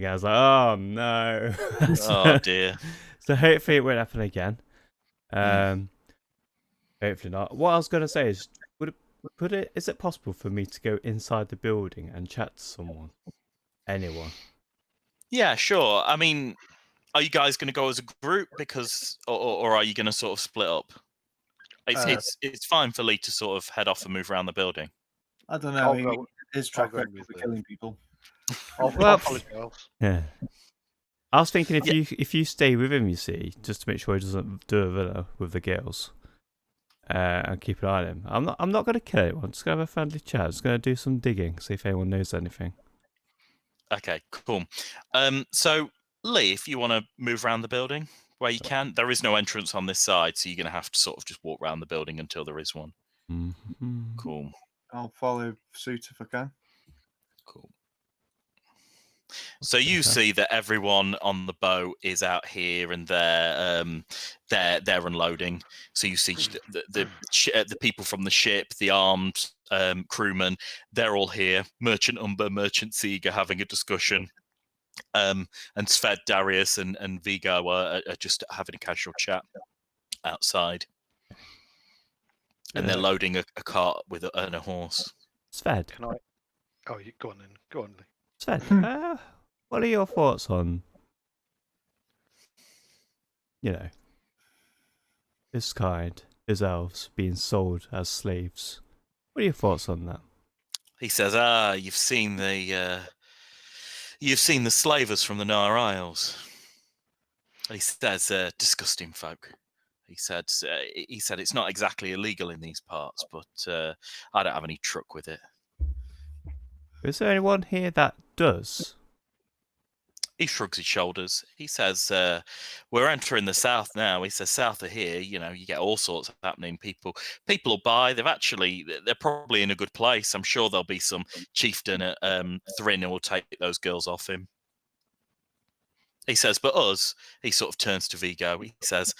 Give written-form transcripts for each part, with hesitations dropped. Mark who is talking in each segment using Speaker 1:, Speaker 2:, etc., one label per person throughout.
Speaker 1: The guy's like, oh no.
Speaker 2: Oh dear.
Speaker 1: So hopefully it won't happen again. Hopefully not. What I was going to say is, is it possible for me to go inside the building and chat to someone? Anyone?
Speaker 2: Yeah, sure. I mean, are you guys going to go as a group or are you going to sort of split up? It's fine for Lee to sort of head off and move around the building.
Speaker 3: I don't know. His track record for killing people.
Speaker 4: I'll follow Charles.
Speaker 1: Yeah. I was thinking if you stay with him, you see, just to make sure he doesn't do a villa with the girls, and keep an eye on him. I'm not going to kill anyone. I'm just going to have a friendly chat. I'm just going to do some digging, see if anyone knows anything.
Speaker 2: Okay, cool. So Lee, if you want to move around the building where you can, there is no entrance on this side, so you're going to have to sort of just walk around the building until there is one.
Speaker 1: Mm-hmm.
Speaker 2: Cool.
Speaker 3: I'll follow suit if I can.
Speaker 2: Cool. So you see that everyone on the boat is out here and they're unloading. So you see the people from the ship, the armed crewmen, they're all here. Merchant Umber, Merchant Seeger having a discussion. And Sved, Darius, and Vigo are just having a casual chat outside. And they're loading a cart and a horse.
Speaker 1: Sved.
Speaker 4: Can I? Oh, go on then. Go on, Lee.
Speaker 1: Sved, what are your thoughts on, this kind, his elves being sold as slaves? What are your thoughts on that?
Speaker 2: He says, you've seen the slavers from the Nar Isles. He says, disgusting folk. He said it's not exactly illegal in these parts, but I don't have any truck with it.
Speaker 1: Is there anyone here that does?
Speaker 2: He shrugs his shoulders. He says, we're entering the south now. He says, south of here, you get all sorts happening. People will buy. They're probably in a good place. I'm sure there'll be some chieftain at Thrin who will take those girls off him. He says, but us, he sort of turns to Vigo. He says,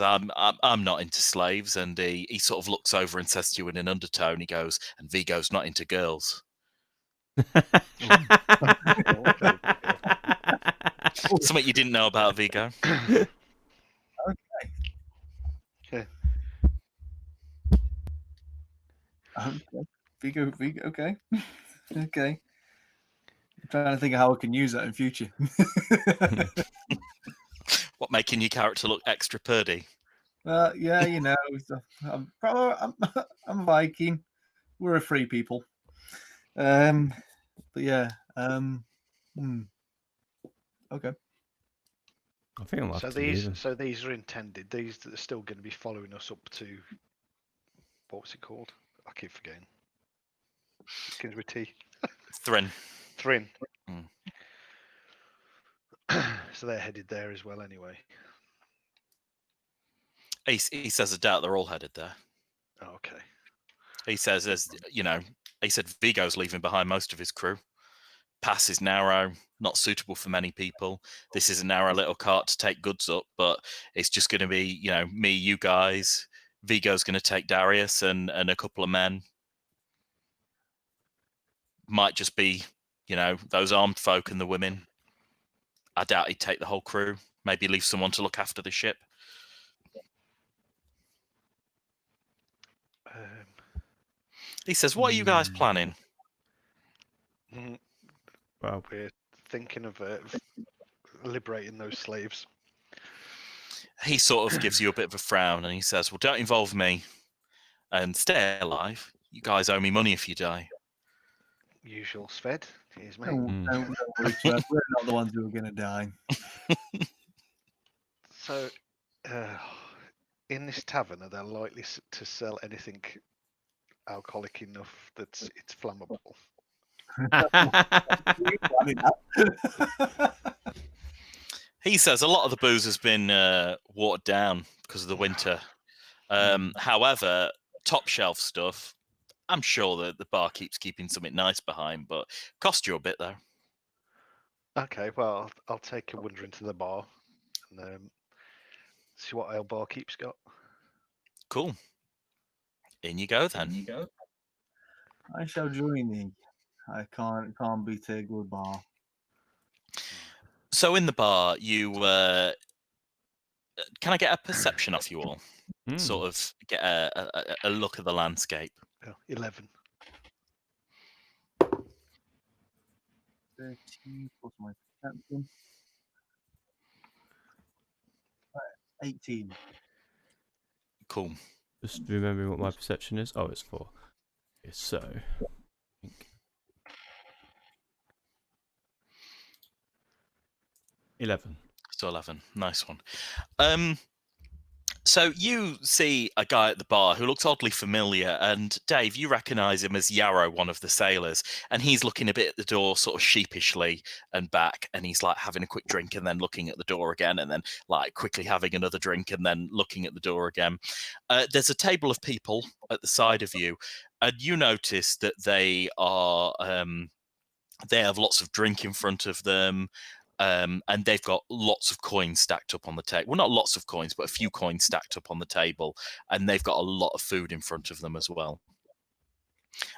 Speaker 2: I'm not into slaves. And he sort of looks over and says to you in an undertone, he goes, and Vigo's not into girls. Something you didn't know about Vigo.
Speaker 3: Okay. Vigo, okay. Okay. I'm trying to think of how I can use that in future.
Speaker 2: What, making your character look extra purdy?
Speaker 3: Yeah, I'm a Viking. We're a free people. But yeah. Okay.
Speaker 1: I think I'll have to leave them.
Speaker 4: So these are intended. These that are still going to be following us up to what was it called? I keep forgetting. Begins with T.
Speaker 2: Thrin.
Speaker 4: So they're headed there as well, anyway.
Speaker 2: He says, I doubt they're all headed there.
Speaker 4: Oh, okay.
Speaker 2: He says, he said Vigo's leaving behind most of his crew. Pass is narrow, not suitable for many people. This is a narrow little cart to take goods up, but it's just going to be, me, you guys. Vigo's going to take Darius and a couple of men. Might just be, those armed folk and the women. I doubt he'd take the whole crew. Maybe leave someone to look after the ship. He says, what are you guys planning?
Speaker 4: Well, we're thinking of liberating those slaves.
Speaker 2: He sort of gives you a bit of a frown and he says, well, don't involve me and stay alive. You guys owe me money if you die.
Speaker 4: Usual Sved. Here's me.
Speaker 3: Don't worry, Trev. We're not the ones who are going to die.
Speaker 4: So, in this tavern, are they likely to sell anything alcoholic enough that it's flammable?
Speaker 2: He says a lot of the booze has been watered down because of the winter. However, top shelf stuff, I'm sure that the bar keeps keeping something nice behind, but cost you a bit though.
Speaker 4: Okay, well, I'll take a wander into the bar and see what ale barkeep's got.
Speaker 2: Cool. In you go then.
Speaker 3: I shall join thee. I can't beat a good bar.
Speaker 2: So in the bar, you can I get a perception off you all? Sort of get a look at the landscape.
Speaker 4: 11.
Speaker 3: 13 plus my perception. 18.
Speaker 2: Cool.
Speaker 1: Just remembering what my perception is. Oh, it's 4. Okay, so I think 11.
Speaker 2: So 11. Nice one. So you see a guy at the bar who looks oddly familiar, and Dave, you recognise him as Yarrow, one of the sailors, and he's looking a bit at the door, sort of sheepishly and back, and he's like having a quick drink and then looking at the door again, and then like quickly having another drink and then looking at the door again. There's a table of people at the side of you, and you notice that they are they have lots of drink in front of them. And they've got lots of coins stacked up on the table. Well, not lots of coins, but a few coins stacked up on the table. And they've got a lot of food in front of them as well.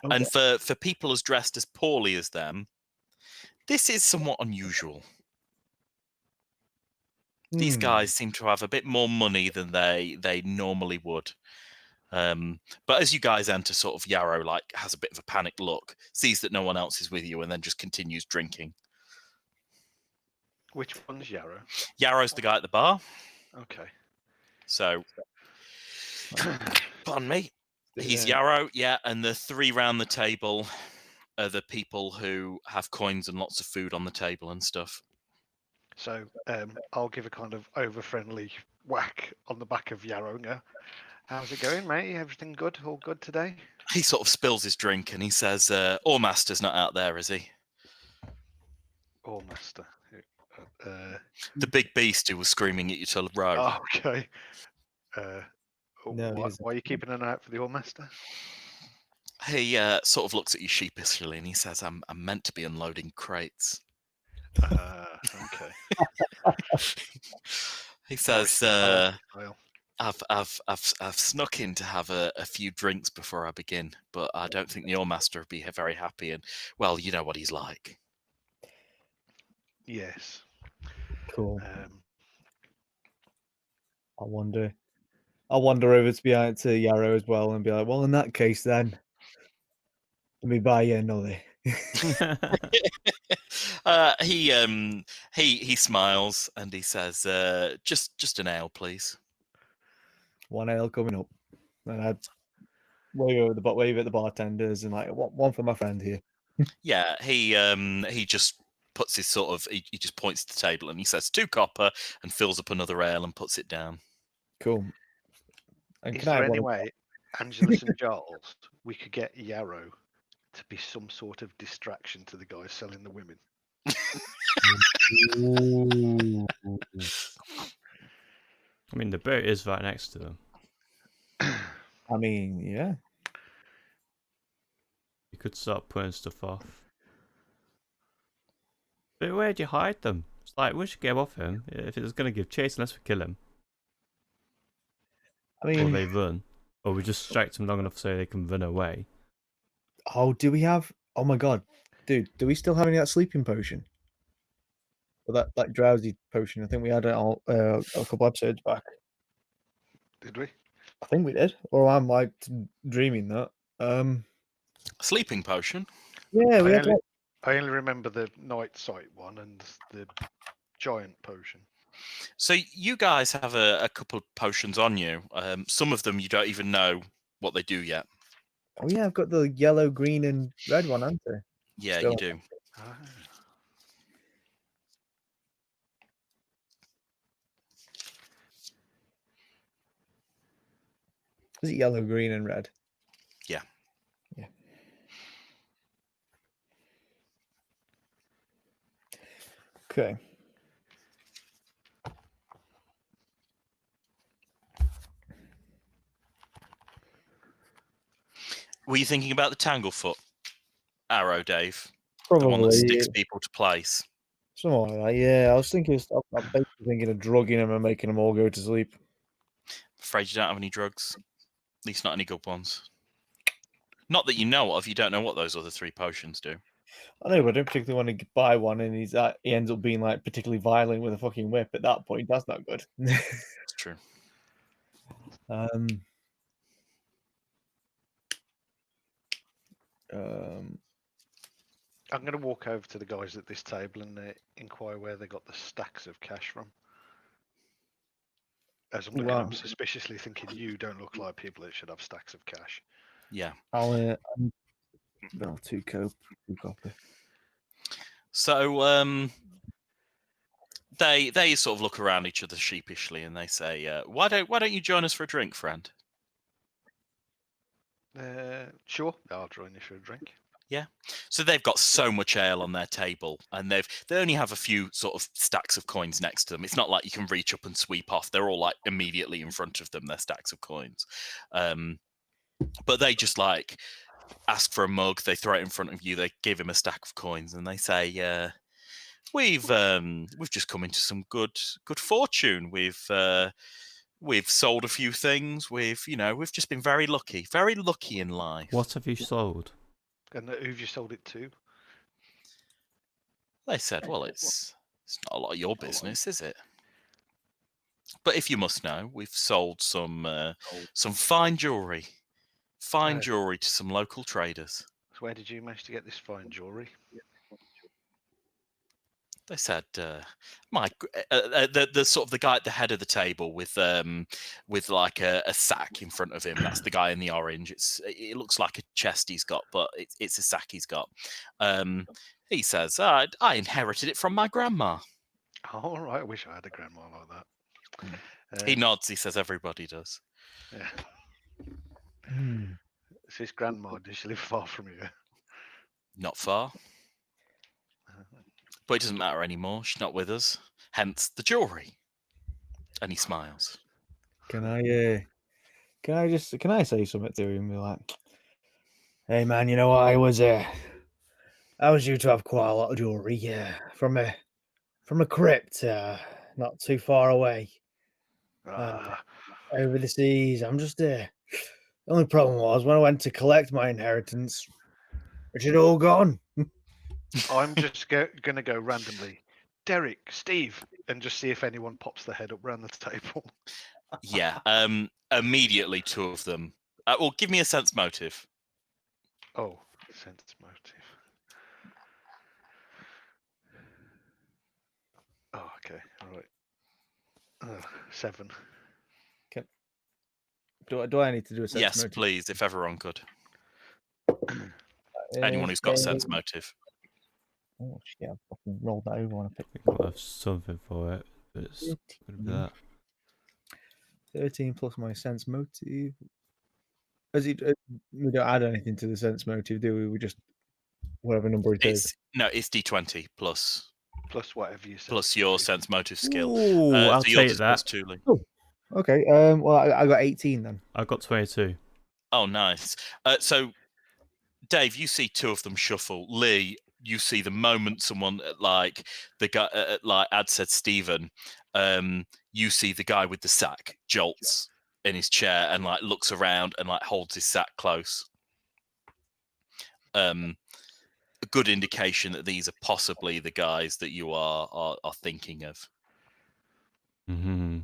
Speaker 3: Okay.
Speaker 2: And for people as dressed as poorly as them, this is somewhat unusual. These guys seem to have a bit more money than they normally would. But as you guys enter, sort of Yarrow like has a bit of a panicked look, sees that no one else is with you, and then just continues drinking.
Speaker 4: Which one's Yarrow?
Speaker 2: Yarrow's the guy at the bar.
Speaker 4: Okay.
Speaker 2: So, pardon me. He's
Speaker 4: Yeah.
Speaker 2: Yarrow, yeah, and the 3 round the table are the people who have coins and lots of food on the table and stuff.
Speaker 4: So I'll give a kind of over-friendly whack on the back of Yarrow and go, how's it going, mate? Everything good? All good today?
Speaker 2: He sort of spills his drink and he says, Master's not out there, is he?
Speaker 4: Master.
Speaker 2: The big beast who was screaming at you to row.
Speaker 4: Oh, okay.
Speaker 5: No, he isn't.
Speaker 4: Why are you keeping an eye out for the Master?
Speaker 2: He sort of looks at you sheepishly and he says, I'm meant to be unloading crates.
Speaker 4: Okay.
Speaker 2: He says,
Speaker 4: Well,
Speaker 2: I've snuck in to have a few drinks before I begin, but I don't think the Master would be very happy. And, well, you know what he's like.
Speaker 4: yes.
Speaker 5: Cool. I wonder over to Yarrow as well and be like, well, in that case, then let me buy you another.
Speaker 2: He smiles and he says, just an ale, please.
Speaker 5: 1 ale coming up. And I'd wave at the bartenders and like, one for my friend here.
Speaker 2: Yeah, he just puts his sort of he just points to the table and he says 2 copper and fills up another ale and puts it down.
Speaker 5: Cool. And
Speaker 4: Is
Speaker 5: can I
Speaker 4: there
Speaker 5: have
Speaker 4: any
Speaker 5: one?
Speaker 4: way, Angela St. Giles, we could get Yarrow to be some sort of distraction to the guys selling the women?
Speaker 5: Ooh.
Speaker 1: I mean, the boat is right next to them.
Speaker 5: I mean, yeah.
Speaker 1: You could start putting stuff off. But where'd you hide them? It's like, we should get off him. If it's going to give chase, unless we kill him.
Speaker 5: I
Speaker 1: Or
Speaker 5: mean,
Speaker 1: they run. Or we just distract them long enough so they can run away.
Speaker 5: do we have? Oh my god, dude, do we still have any of that sleeping potion? Or that drowsy potion? I think we had it all, a couple episodes back.
Speaker 4: Did we?
Speaker 5: I think we did, or I'm like dreaming that.
Speaker 2: Sleeping potion.
Speaker 5: Yeah, we had.
Speaker 4: I only remember the night sight one and the giant potion.
Speaker 2: So you guys have a couple of potions on you. Some of them you don't even know what they do yet.
Speaker 5: Oh yeah, I've got the yellow, green, and red one, haven't I?
Speaker 2: Yeah,
Speaker 5: Still.
Speaker 2: you do.
Speaker 4: Ah.
Speaker 5: Is it yellow, green, and red?
Speaker 2: Yeah.
Speaker 5: Yeah. Okay.
Speaker 2: Were you thinking about the Tanglefoot arrow, Dave?
Speaker 5: Probably.
Speaker 2: The one that sticks people to place.
Speaker 5: Something like that, yeah. I was thinking, I'm basically thinking of drugging them and making them all go to sleep.
Speaker 2: Afraid you don't have any drugs. At least not any good ones. Not that you know of. You don't know what those other 3 potions do.
Speaker 5: I know, but I don't particularly want to buy one, and he ends up being like particularly violent with a fucking whip. At that point, that's not good.
Speaker 2: It's true.
Speaker 5: um,
Speaker 4: I'm going to walk over to the guys at this table and inquire where they got the stacks of cash from. As I'm looking,
Speaker 5: Wow.
Speaker 4: I'm suspiciously thinking you don't look like people that should have stacks of cash.
Speaker 2: Yeah.
Speaker 5: I'll two copper.
Speaker 2: So they sort of look around each other sheepishly and they say, why don't you join us for a drink, friend?
Speaker 4: Sure, I'll join you for a drink.
Speaker 2: Yeah. So they've got so much ale on their table, and they only have a few sort of stacks of coins next to them. It's not like you can reach up and sweep off. They're all like immediately in front of them. They're stacks of coins. But they just like ask for a mug. They throw it in front of you. They give him a stack of coins, and they say, we've just come into some good fortune. We've sold a few things. We've just been very lucky in life.
Speaker 1: What have you sold?
Speaker 4: And who've you sold it to?
Speaker 2: They said, well, it's not a lot of your business, is it? But if you must know, we've sold some fine jewellery. Fine jewellery to some local traders.
Speaker 4: So where did you manage to get this fine jewellery?
Speaker 2: They said, the sort of the guy at the head of the table with like a sack in front of him. That's the guy in the orange. It looks like a chest he's got, but it's a sack he's got. He says, I inherited it from my grandma.
Speaker 4: All right, I wish I had a grandma like that.
Speaker 2: He nods. He says, everybody does.
Speaker 4: Yeah. Is this grandma? Does she live far from you?
Speaker 2: Not far. But it doesn't matter anymore. She's not with us. Hence the jewelry. And he smiles.
Speaker 5: Can I say something to him? Be like, hey man, you know what? I was due to have quite a lot of jewelry, from a crypt, not too far away, over the seas. I'm just the only problem was when I went to collect my inheritance, it had all gone.
Speaker 4: I'm just going to go randomly. Derek, Steve, and just see if anyone pops their head up around the table.
Speaker 2: Yeah. Immediately, two of them. Well, give me a sense motive.
Speaker 4: Oh, sense motive. Oh, okay. All right. 7.
Speaker 5: Do I need to do a sense
Speaker 2: Yes,
Speaker 5: motive?
Speaker 2: please, if everyone could. Anyone who's got sense motive.
Speaker 5: Oh shit! I fucking rolled that over when I picked.
Speaker 1: I have something for it, but it's gonna be that.
Speaker 5: 13 plus my sense motive. We don't add anything to the sense motive, do we? We just whatever number it is.
Speaker 2: It's D20 plus
Speaker 4: whatever you said.
Speaker 2: plus your sense motive skill.
Speaker 1: Ooh, I'll
Speaker 2: so yours
Speaker 1: take
Speaker 2: is
Speaker 1: that.
Speaker 2: +2, Lee.
Speaker 5: Oh, okay. Well, I got 18 then.
Speaker 1: I got 22.
Speaker 2: Oh, nice. So, Dave, you see two of them shuffle. Lee, you see the moment someone like the guy, like Ad said, Stephen. You see the guy with the sack jolts in his chair and like looks around and like holds his sack close. A good indication that these are possibly the guys that you are thinking of.
Speaker 1: Mm-hmm.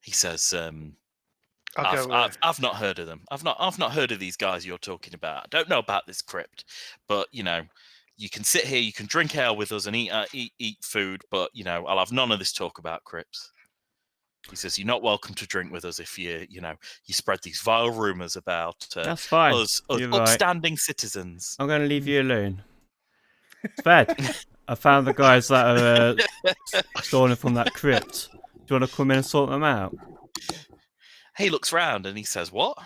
Speaker 2: He says,
Speaker 4: I've
Speaker 2: not heard of them. I've not heard of these guys you're talking about. I don't know about this crypt, but you can sit here, you can drink ale with us and eat food, but I'll have none of this talk about crypts. He says, you're not welcome to drink with us if you spread these vile rumors about
Speaker 1: That's fine.
Speaker 2: us
Speaker 1: You're right.
Speaker 2: upstanding citizens.
Speaker 1: I'm going to leave you alone. Fed, I found the guys that are stolen from that crypt. Do you want to come in and sort them out?
Speaker 2: He looks round and he says, what?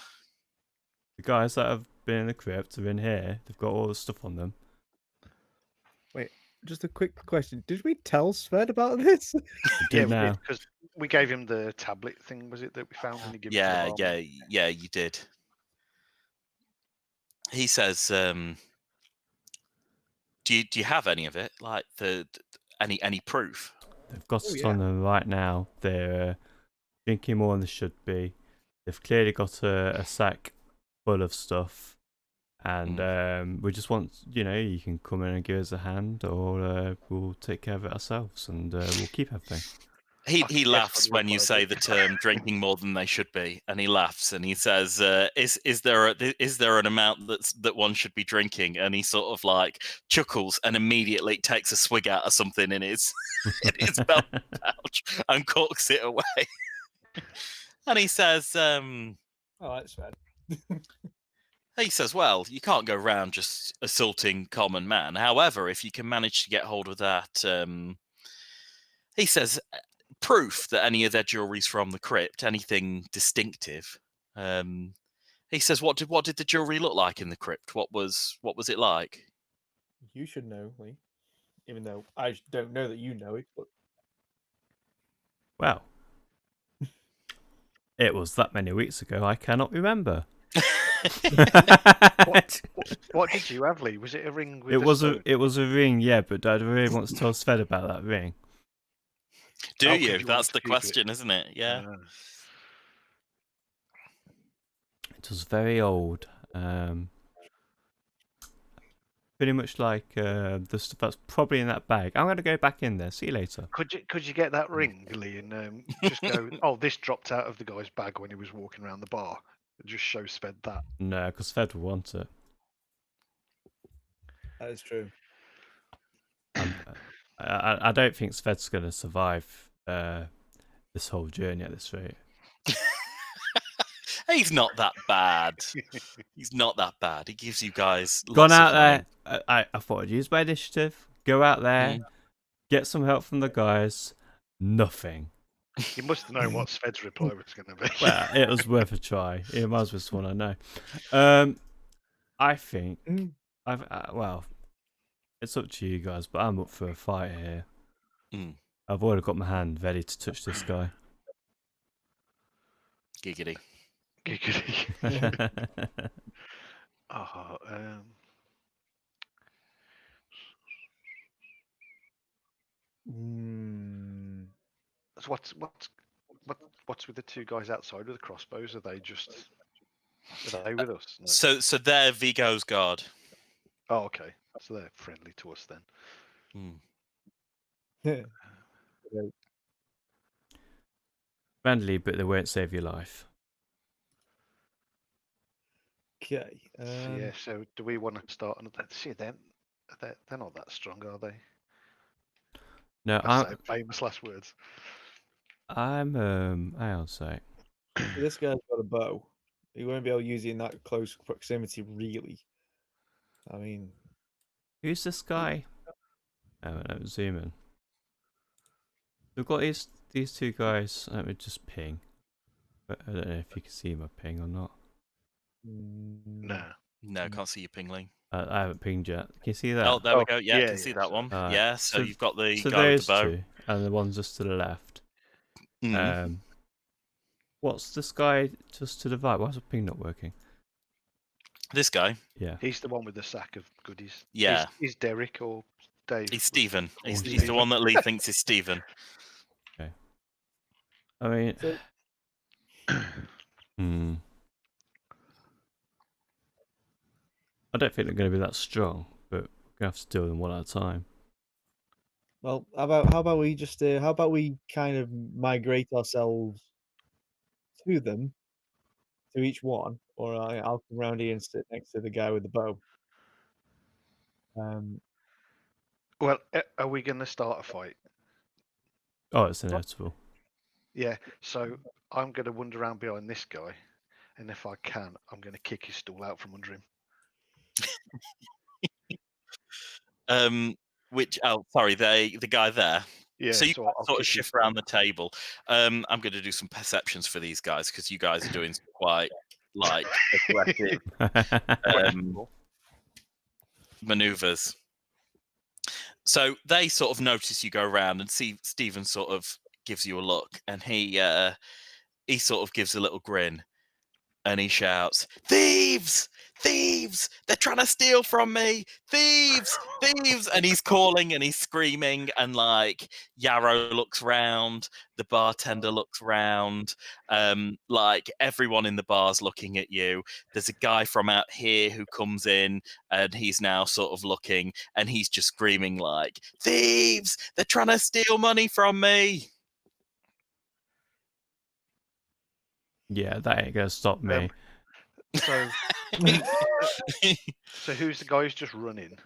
Speaker 1: The guys that have been in the crypt are in here. They've got all the stuff on them.
Speaker 5: Wait, just a quick question. Did we tell Sved about this?
Speaker 1: We did now.
Speaker 4: because we gave him the tablet thing, was it, that we found when he gave
Speaker 2: Yeah,
Speaker 4: it to the
Speaker 2: yeah, you did. He says, do you have any of it? Like any proof?
Speaker 1: They've got it on them right now. They're drinking more than they should be. They've clearly got a sack full of stuff. And we just want, you can come in and give us a hand, or we'll take care of it ourselves, and we'll keep everything.
Speaker 2: He
Speaker 4: guess
Speaker 2: laughs
Speaker 4: what
Speaker 2: when
Speaker 4: the
Speaker 2: you
Speaker 4: reply
Speaker 2: say the term drinking more than they should be, and he laughs and he says, "Is there an amount that one should be drinking?" And he sort of like chuckles and immediately takes a swig out of something in his belt pouch and corks it away. And he says,
Speaker 5: Oh, that's fair.
Speaker 2: "Well, you can't go round just assaulting common man. However, if you can manage to get hold of that," he says, "proof that any of their jewelry's from the crypt, anything distinctive." He says, "What did the jewelry look like in the crypt? What was it like?"
Speaker 5: You should know, Lee. Even though I don't know that you know it, but
Speaker 1: Well, it was that many weeks ago, I cannot remember.
Speaker 4: What did you have, Lee? Was it a ring with
Speaker 1: It was
Speaker 4: stone?
Speaker 1: it was a ring, yeah, but I really want to tell Sven about that ring.
Speaker 2: Do
Speaker 4: How could
Speaker 2: you?
Speaker 4: you want
Speaker 2: That's
Speaker 4: to
Speaker 2: the
Speaker 4: keep it?
Speaker 2: question, isn't it? Yeah.
Speaker 1: It was very old. Pretty much like the stuff that's probably in that bag. I'm going to go back in there. See you later.
Speaker 4: Could you get that ring, Lee, and just go, "Oh, this dropped out of the guy's bag when he was walking around the bar." And just show Sved that.
Speaker 1: No, because Fed will want it.
Speaker 5: that is true.
Speaker 1: I don't think Sved's going to survive this whole journey at this rate.
Speaker 2: He's not that bad. He's not that bad. He gives you guys
Speaker 1: Gone
Speaker 2: lots of
Speaker 1: out
Speaker 2: money.
Speaker 1: there. I thought I'd use my initiative. Go out there. Get some help from the guys. Nothing.
Speaker 4: You must have known what Sved's reply was going to be.
Speaker 1: Well, it was worth a try. It was with someone I know. I think well, it's up to you guys, but I'm up for a fight here. I've already got my hand ready to touch this guy.
Speaker 2: Giggity.
Speaker 4: Giggity. So what's with the two guys outside with the crossbows? Are they with us? No.
Speaker 2: So they're Vigo's guard.
Speaker 4: Oh, okay. So they're friendly to us then.
Speaker 1: Friendly, but they won't save your life.
Speaker 5: Okay.
Speaker 4: So do we want to start? See, they're not that strong, are they?
Speaker 1: No,
Speaker 4: That's famous last words.
Speaker 1: hang on a sec.
Speaker 5: This guy's got a bow. He won't be able to use it in that close proximity, really. I mean,
Speaker 1: Who's this guy? Zoom in. We've got these two guys. Let me just ping. But I don't know if you can see my ping or not.
Speaker 2: No, can't see your pingling.
Speaker 1: I haven't pinged yet. Can you see that?
Speaker 2: Oh, there we go. Yeah, I can see that
Speaker 4: so-
Speaker 2: one.
Speaker 1: Alright.
Speaker 2: Yeah, so you've got the
Speaker 1: So
Speaker 2: guy with
Speaker 1: those
Speaker 2: the bow.
Speaker 1: two, and the one just to the left.
Speaker 2: Mm.
Speaker 1: What's this guy just to the right? Why is the ping not working?
Speaker 2: This guy.
Speaker 1: Yeah.
Speaker 4: He's the one with the sack of goodies.
Speaker 2: Yeah.
Speaker 4: He's Derek or Dave.
Speaker 2: He's Stephen. He's
Speaker 4: Stephen.
Speaker 2: the one that Lee thinks is Stephen.
Speaker 1: Okay. I mean, I don't think they're going to be that strong, but we're going to have to deal with them one at a time.
Speaker 5: well, how about we kind of migrate ourselves to them, to each one, or I'll come around here and sit next to the guy with the bow.
Speaker 4: Well, are we going to start a fight?
Speaker 1: Oh, it's inevitable.
Speaker 4: Yeah. So I'm going to wander around behind this guy, and if I can, I'm going to kick his stool out from under him.
Speaker 2: Sorry, the guy there.
Speaker 4: Yeah.
Speaker 2: So you
Speaker 4: I'll
Speaker 2: sort of
Speaker 4: kick his
Speaker 2: shift
Speaker 4: stool.
Speaker 2: around the table. I'm going to do some perceptions for these guys because you guys are doing some quite like aggressive maneuvers. So they sort of notice you go around and see Stephen sort of gives you a look, and he sort of gives a little grin, and he shouts, "Thieves! thieves! They're trying to steal from me! Thieves! Thieves! And he's calling and he's screaming, and like Yarrow looks round, the bartender looks round, like everyone in the bar's looking at you. There's a guy from out here who comes in, and he's now sort of looking, and he's just screaming like, thieves! They're trying to steal money from me!
Speaker 1: Yeah, that ain't gonna stop me.
Speaker 4: So, so who's the guy who's just running?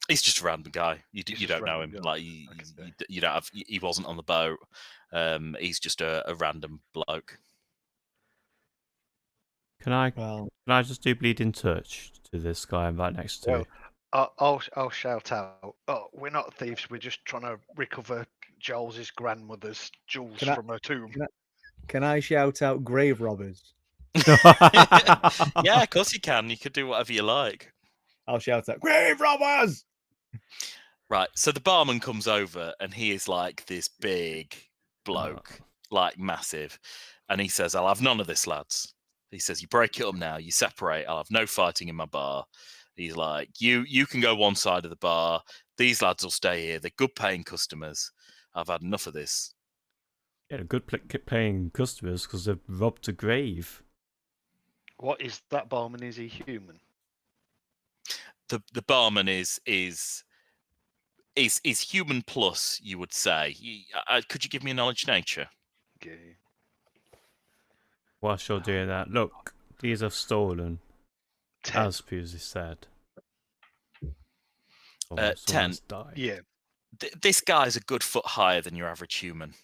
Speaker 2: He's just a random guy. You
Speaker 4: He's
Speaker 2: you
Speaker 4: just a
Speaker 2: don't know him.
Speaker 4: random guy.
Speaker 2: Like you don't have. He wasn't on the boat. He's just a random bloke.
Speaker 1: Can I
Speaker 5: Well,
Speaker 1: just do bleeding touch to this guy I'm right next to?
Speaker 4: Well, I'll shout out. Oh, we're not thieves. We're just trying to recover Giles' grandmother's jewels
Speaker 5: Can I-
Speaker 4: from her tomb.
Speaker 5: can I shout out grave robbers?
Speaker 2: Yeah, of course you can. You could do whatever you like.
Speaker 5: I'll shout out grave robbers.
Speaker 2: Right. So the barman comes over, and he is like this big bloke, like massive, and he says, "I'll have none of this, lads." He says, "You break it up now. You separate. I'll have no fighting in my bar." He's like, "You can go one side of the bar. These lads will stay here. They're good paying customers. I've had enough of this."
Speaker 1: Yeah, good paying customers because they've robbed a grave.
Speaker 4: What is that barman? Is he human?
Speaker 2: The barman is human plus, you would say. Could you give me a knowledge nature?
Speaker 4: Okay.
Speaker 1: Whilst you're doing that, look, these are stolen,
Speaker 4: 10.
Speaker 1: as previously said.
Speaker 2: 10.
Speaker 1: Someone's died.
Speaker 4: Yeah.
Speaker 2: This guy's a good foot higher than your average human.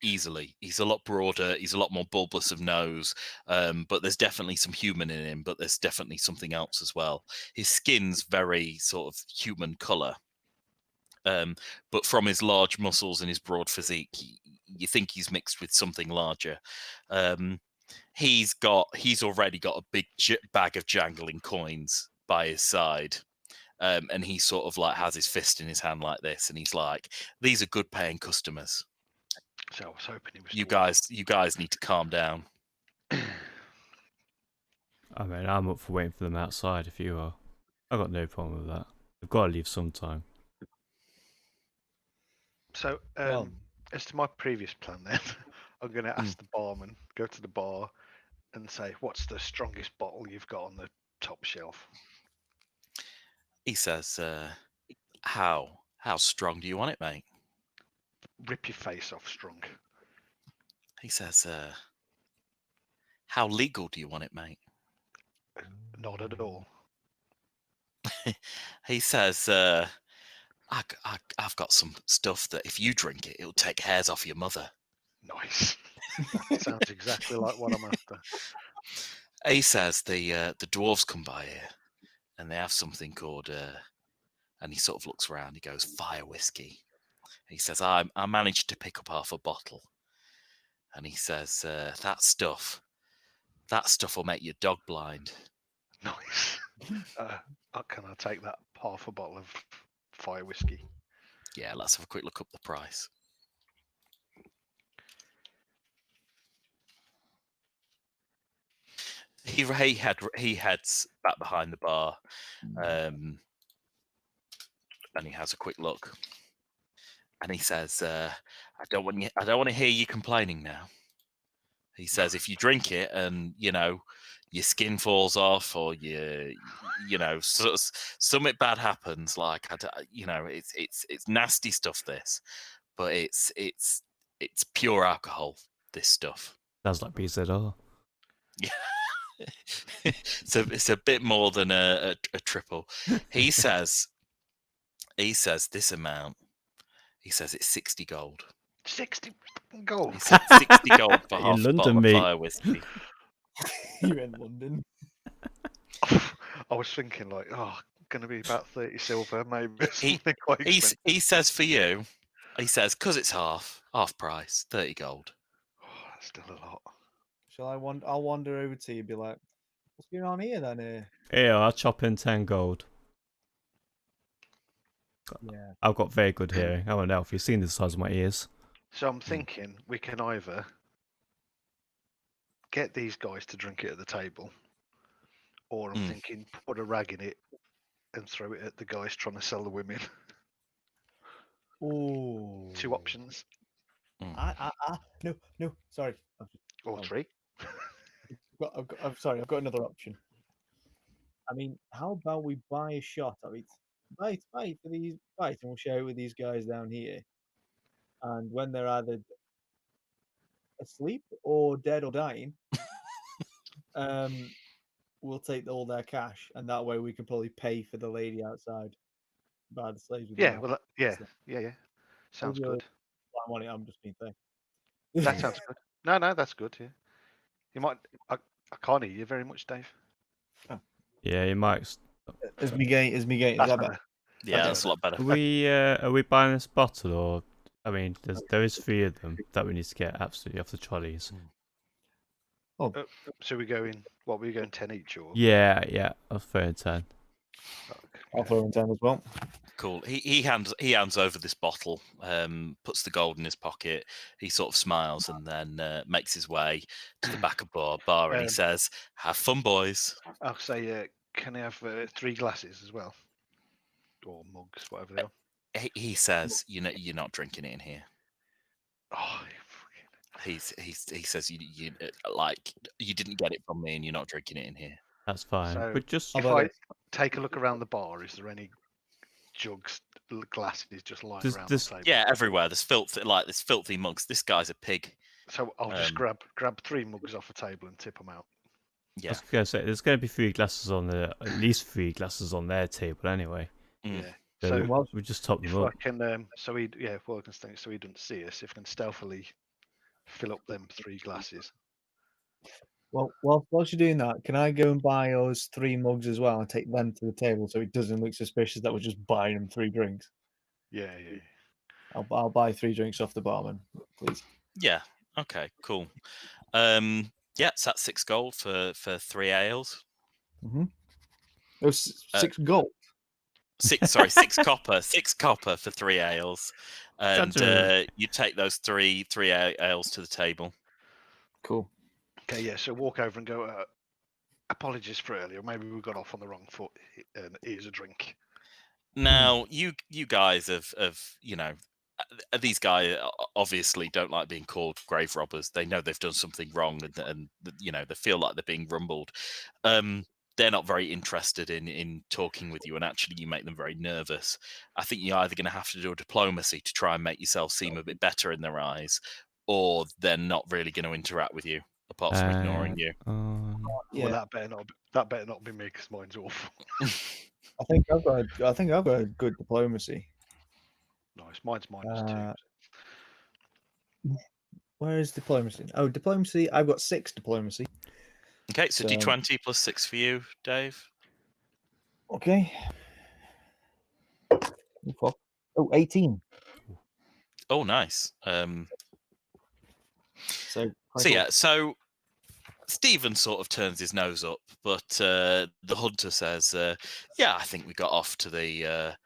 Speaker 2: Easily. He's a lot broader, he's a lot more bulbous of nose, but there's definitely some human in him, but there's definitely something else as well. His skin's very sort of human colour, but from his large muscles and his broad physique, you think he's mixed with something larger. He's already got a big bag of jangling coins by his side. And he sort of like has his fist in his hand like this, and he's like, "These are good paying customers.
Speaker 4: So I was hoping he was.
Speaker 2: You guys need to calm down."
Speaker 1: I mean, I'm up for waiting for them outside if you are. I've got no problem with that. They've got to leave sometime.
Speaker 4: So,
Speaker 5: Well,
Speaker 4: as to my previous plan, then I'm going to ask the barman, go to the bar, and say, "What's the strongest bottle you've got on the top shelf?"
Speaker 2: He says, how strong do you want it, mate?"
Speaker 4: Rip your face off, strong.
Speaker 2: He says, "How legal do you want it, mate?"
Speaker 4: Not at all.
Speaker 2: He says, I've got some stuff that if you drink it, it'll take hairs off your mother."
Speaker 4: Nice. That sounds exactly like what I'm after.
Speaker 2: He says, the dwarves come by here, and they have something called, and he sort of looks around, he goes, "fire whiskey." He says, I managed to pick up half a bottle. And he says, that stuff will make your dog blind.
Speaker 4: Nice. Can I take that half a bottle of fire whiskey?
Speaker 2: Yeah, let's have a quick look up the price. He heads back behind the bar, and he has a quick look, and he says, "I don't want to hear you complaining now." He says, "If you drink it and your skin falls off, or something bad happens, like it's nasty stuff. This, but it's pure alcohol. This stuff."
Speaker 1: Sounds like BZR.
Speaker 2: So it's a bit more than a triple. He says this amount. He says it's 60 gold.
Speaker 4: 60 gold.
Speaker 2: He said 60 gold for
Speaker 1: In
Speaker 2: half a
Speaker 1: London,
Speaker 2: bottle of
Speaker 1: mate.
Speaker 2: fire whiskey.
Speaker 5: You're in London.
Speaker 4: I was thinking going to be about 30 silver, maybe.
Speaker 2: He-
Speaker 4: Something quite expensive.
Speaker 2: He says for you, he says, because it's half price, 30 gold.
Speaker 4: Oh, that's still a lot.
Speaker 5: I'll wander over to you and be like, "What's going on here then?"
Speaker 1: Here, I'll chop in 10 gold.
Speaker 5: Yeah.
Speaker 1: I've got very good hearing. I don't know if you've seen the size of my ears.
Speaker 4: So I'm thinking we can either get these guys to drink it at the table, or I'm thinking put a rag in it and throw it at the guys trying to sell the women.
Speaker 5: Oh.
Speaker 4: 2 options,
Speaker 5: No, sorry.
Speaker 4: or
Speaker 5: Oh.
Speaker 4: 3.
Speaker 5: I'm sorry, I've got another option. I mean, how about we buy a shot? I mean, buy for these and we'll share it with these guys down here. And when they're either asleep or dead or dying, we'll take all their cash, and that way we can probably pay for the lady outside, buy the slaves. With
Speaker 4: Yeah,
Speaker 5: the
Speaker 4: well, yeah. Sounds good.
Speaker 5: I want it. I'm just being fair.
Speaker 4: That sounds good. No, that's good. Yeah. You might. I can't hear you very much, Dave.
Speaker 1: Yeah, you might.
Speaker 5: Is me getting? Is
Speaker 4: That's
Speaker 5: that
Speaker 4: better.
Speaker 5: better?
Speaker 2: Yeah, that's a lot better.
Speaker 1: Are we buying this bottle, or I mean, there is 3 of them that we need to get absolutely off the trolleys.
Speaker 4: So we're going. What we're going 10 each, or
Speaker 1: Yeah, I'll throw in 10.
Speaker 5: I'll throw in 10 as well.
Speaker 2: Cool. He hands over this bottle, puts the gold in his pocket. He sort of smiles and then makes his way to the back of bar, and he says, "Have fun, boys."
Speaker 4: I'll say, can I have 3 glasses as well, or mugs, whatever they are.
Speaker 2: He says, you're not drinking it in here.
Speaker 4: Oh,
Speaker 2: He says you like you didn't get it from me, and you're not drinking it in here.
Speaker 1: That's fine.
Speaker 4: So
Speaker 1: But just
Speaker 4: if I take a look around the bar, is there any jugs, glasses just lying around the table?
Speaker 2: Yeah, everywhere. There's filthy mugs. This guy's a pig.
Speaker 4: So I'll just grab 3 mugs off the table and tip them out.
Speaker 1: I
Speaker 2: Yeah.
Speaker 1: was going to say there's going to be 3 glasses on at least 3 glasses on their table anyway.
Speaker 4: Yeah.
Speaker 1: So we just top them
Speaker 4: If
Speaker 1: up.
Speaker 4: I can, so he doesn't see us. If I can stealthily fill up them 3 glasses.
Speaker 5: Well, whilst you're doing that, can I go and buy us 3 mugs as well and take them to the table so it doesn't look suspicious that we're just buying them 3 drinks?
Speaker 4: Yeah.
Speaker 5: I'll buy 3 drinks off the barman, please.
Speaker 2: Yeah. Okay. Cool. Yeah, it's at 6 gold for 3 ales.
Speaker 5: Mm-hmm. Oh, 6 gold.
Speaker 2: 6 copper. 6 copper for 3 ales, and you take those three ales to the table.
Speaker 5: Cool.
Speaker 4: Okay. Yeah. So walk over and go. Apologies for earlier. Maybe we got off on the wrong foot. And here's a drink.
Speaker 2: Now, you guys have these guys obviously don't like being called grave robbers. They know they've done something wrong, and they feel like they're being rumbled. They're not very interested in talking with you, and actually you make them very nervous. I think you're either going to have to do a diplomacy to try and make yourself seem a bit better in their eyes, or they're not really going to interact with you apart from ignoring you.
Speaker 5: Yeah.
Speaker 4: Well, that better not be me, because mine's awful.
Speaker 5: I think I've got a good diplomacy.
Speaker 4: Nice. Mine's -2.
Speaker 5: Where is diplomacy? Oh, diplomacy. I've got 6 diplomacy.
Speaker 2: Okay, so D20 plus 6 for you, Dave.
Speaker 5: Okay. Oh, 18.
Speaker 2: Oh, nice.
Speaker 5: So
Speaker 2: yeah, so Stephen sort of turns his nose up, but the hunter says, "Yeah, I think we got off to the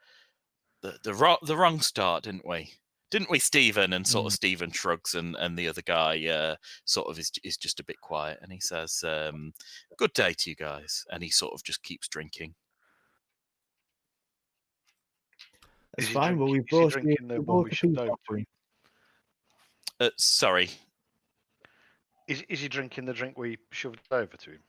Speaker 2: wrong start, didn't we? Didn't we, Stephen?" And sort of Stephen shrugs, and the other guy sort of is just a bit quiet, and he says, "Good day to you guys," and he sort of just keeps drinking.
Speaker 5: That's fine. Well, we've brought
Speaker 4: drinking the one we shoved over to him?
Speaker 2: Sorry.
Speaker 4: Is he drinking the drink we shoved over to him?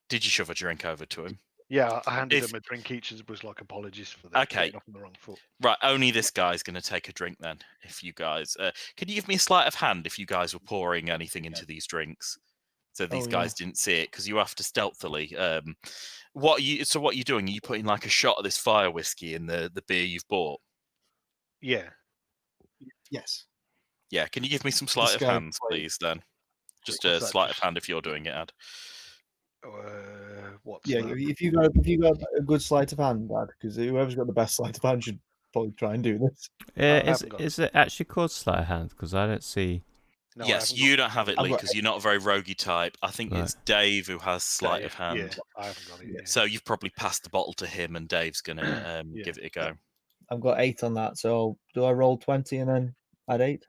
Speaker 2: Did you shove a drink over to him?
Speaker 4: Yeah, I handed him a drink each and was like, apologies for that.
Speaker 2: Okay.
Speaker 4: Off on the wrong foot.
Speaker 2: Right, only this guy's going to take a drink then. If you guys, can you give me a sleight of hand if you guys were pouring anything into these drinks, so these guys didn't see it, because you have to stealthily. What are you doing? Are you putting like a shot of this fire whiskey in the beer you've bought?
Speaker 4: Yeah.
Speaker 5: Yes.
Speaker 2: Yeah. Can you give me some sleight of hands, please? Then, just a sleight of hand if you're doing it, Ad.
Speaker 4: What's
Speaker 5: yeah,
Speaker 4: that?
Speaker 5: if you got a good sleight of hand, Dad, because whoever's got the best sleight of hand should probably try and do this.
Speaker 1: Is it actually called sleight of hand? Because I don't see.
Speaker 4: No,
Speaker 2: yes, you don't have it, Lee,
Speaker 5: got
Speaker 2: because you're not a very roguey type. I think it's Dave who has sleight of hand.
Speaker 4: Yeah, I haven't got it. Yeah.
Speaker 2: So you've probably passed the bottle to him, and Dave's gonna give it a go.
Speaker 5: I've got 8 on that, so do I roll 20 and then add 8?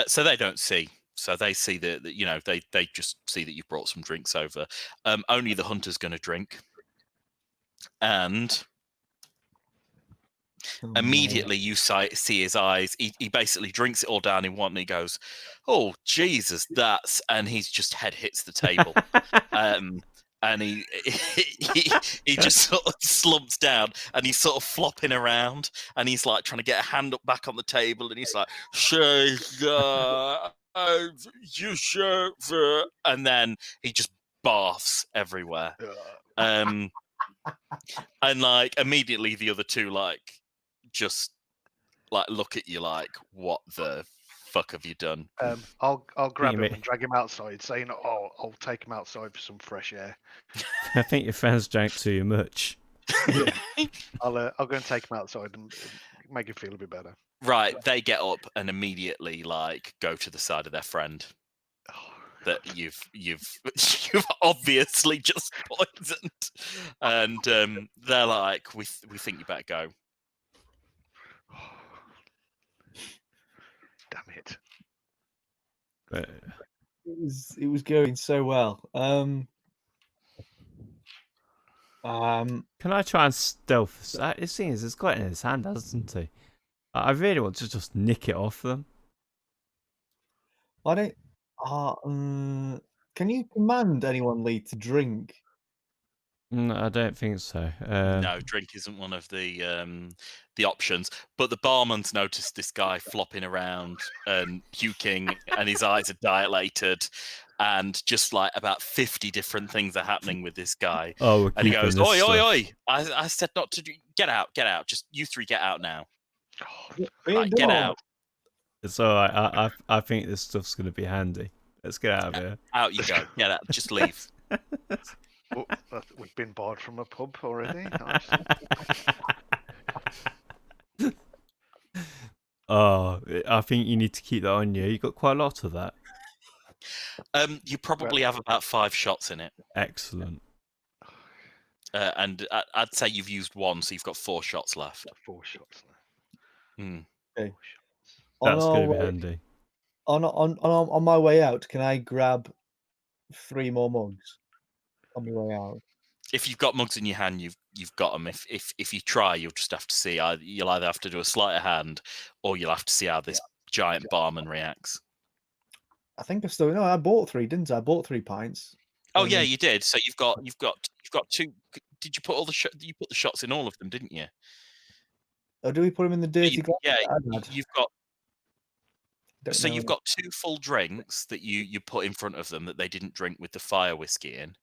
Speaker 2: So they don't see. So they see that they just see that you've brought some drinks over. Only the hunter's going to drink, and immediately you see his eyes. He basically drinks it all down in one, and he goes, "Oh Jesus, that's!" And he's just head hits the table, and he just sort of slumps down, and he's sort of flopping around, and he's like trying to get a hand up back on the table, and he's like, "You sure?" And then he just barfs everywhere, and like immediately the other two just look at you like, what the fuck have you done?
Speaker 4: I'll grab him
Speaker 1: mate.
Speaker 4: and drag him outside, saying, "Oh, I'll take him outside for some fresh air."
Speaker 1: I think your friends drank too much.
Speaker 4: I'll go and take him outside and make him feel a bit better.
Speaker 2: Right, they get up and immediately go to the side of their friend that you've obviously just poisoned, and they're like, we think you better go.
Speaker 4: Damn it!
Speaker 1: But
Speaker 5: It was going so well.
Speaker 1: can I try and stealth? It seems it's got it in his hand, hasn't he? I really want to just nick it off them.
Speaker 5: I don't. Can you command anyone, Lee, to drink?
Speaker 1: No, I don't think so.
Speaker 2: No, drink isn't one of the options. But the barman's noticed this guy flopping around and puking, and his eyes are dilated, and just like about 50 different things are happening with this guy.
Speaker 1: Oh, we're
Speaker 2: And he
Speaker 1: keeping
Speaker 2: goes,
Speaker 1: this
Speaker 2: "Oi,
Speaker 1: stuff.
Speaker 2: oi, oi! I said not to drink. Get out! Just you three get out now. Right, get out!
Speaker 1: It's all right. I think this stuff's going to be handy. Let's get out of here.
Speaker 2: Out you go. Get out. Just leave."
Speaker 4: Oh, we've been barred from a pub already.
Speaker 1: Oh, I think you need to keep that on you. You got quite a lot of that.
Speaker 2: You probably have about 5 shots in it.
Speaker 1: Excellent.
Speaker 2: And I'd say you've used 1, so you've got 4 shots left.
Speaker 4: 4 shots left.
Speaker 2: Mm.
Speaker 5: Okay.
Speaker 4: 4 shots.
Speaker 1: That's going to be handy.
Speaker 5: On my way out, can I grab 3 more mugs on my way out?
Speaker 2: If you've got mugs in your hand, you've got them. If you try, you'll just have to see. You'll either have to do a sleight of hand, or you'll have to see how this giant barman reacts.
Speaker 5: I think I bought 3, didn't I? I bought 3 pints.
Speaker 2: Oh yeah, you did. So you've got 2. Did you put you put the shots in all of them, didn't you?
Speaker 5: Oh, do we put them in the dirty glass?
Speaker 2: Yeah,
Speaker 5: that
Speaker 2: you've got.
Speaker 5: Don't
Speaker 2: So
Speaker 5: know.
Speaker 2: you've got 2 full drinks that you put in front of them that they didn't drink with the fire whiskey in,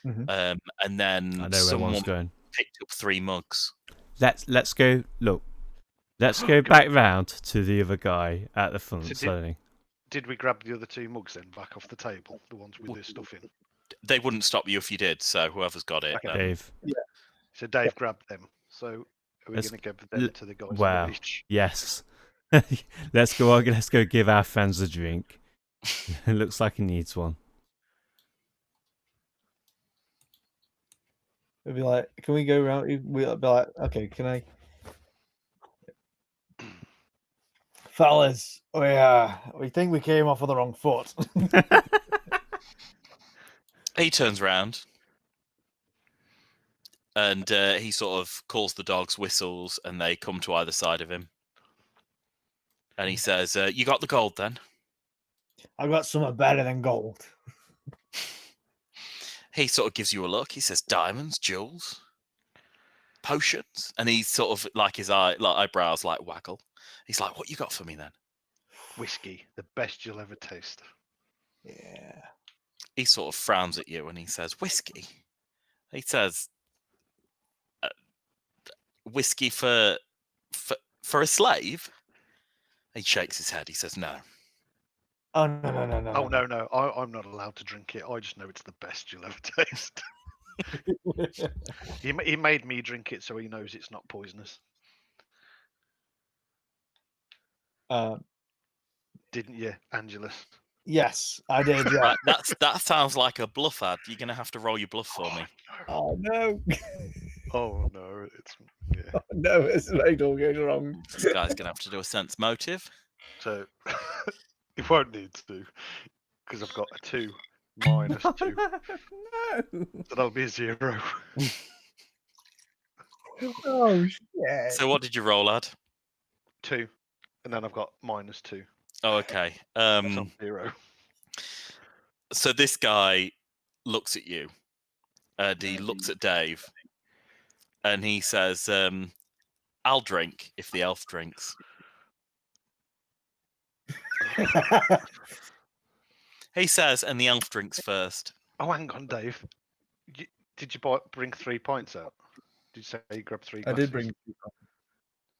Speaker 5: Mhm.
Speaker 2: and then
Speaker 1: I know where
Speaker 2: someone
Speaker 1: one's going.
Speaker 2: picked up 3 mugs.
Speaker 1: Let's go. Look, let's go back round to the other guy at the front.
Speaker 4: So
Speaker 1: Selling.
Speaker 4: Did we grab the other 2 mugs then back off the table? The ones with the stuff in.
Speaker 2: They wouldn't stop you if you did. So whoever's got it.
Speaker 4: Okay.
Speaker 1: Dave.
Speaker 4: So Dave grabbed them. So are we
Speaker 1: Let's-
Speaker 4: going to give them to the guys?
Speaker 1: Wow.
Speaker 4: on the beach?
Speaker 1: Yes. Let's go. Let's go give our friends a drink. It looks like he needs one.
Speaker 5: It'd be like, can we go around? We'll be like, okay, can I? Fellas, we think we came off on the wrong foot.
Speaker 2: He turns around and he sort of calls the dogs, whistles, and they come to either side of him. And he says, "You got the gold then?"
Speaker 5: I got something better than gold.
Speaker 2: He sort of gives you a look. He says, "Diamonds, jewels, potions," and he's sort of like his eyebrows waggle. He's like, "What you got for me then?"
Speaker 4: Whiskey, the best you'll ever taste.
Speaker 5: Yeah.
Speaker 2: He sort of frowns at you and he says, "Whiskey." He says, "Whiskey for a slave?" He shakes his head. He says, "No."
Speaker 5: Oh no.
Speaker 4: Oh no, I'm not allowed to drink it. I just know it's the best you'll ever taste. He made me drink it so he knows it's not poisonous. Didn't you, Angelus?
Speaker 5: Yes, I did. Yeah.
Speaker 2: Right, that sounds like a bluff ad. You're gonna have to roll your bluff for me.
Speaker 5: Oh no.
Speaker 4: Oh no, it's
Speaker 5: No, it's made all goes wrong.
Speaker 2: This guy's gonna have to do a sense motive.
Speaker 4: So you won't need to, because I've got a 2 minus 2.
Speaker 1: No.
Speaker 4: So that'll be a 0.
Speaker 5: Oh shit!
Speaker 2: So what did you roll at?
Speaker 4: 2. And then I've got minus 2.
Speaker 2: Oh, okay.
Speaker 4: So I'm 0.
Speaker 2: So this guy looks at you, and he looks at Dave, and he says, "I'll drink if the elf drinks." He says, and the elf drinks first.
Speaker 4: Oh, hang on, Dave. Did you bring 3 pints out? Did you say you grabbed 3
Speaker 5: I
Speaker 4: glasses?
Speaker 5: did bring.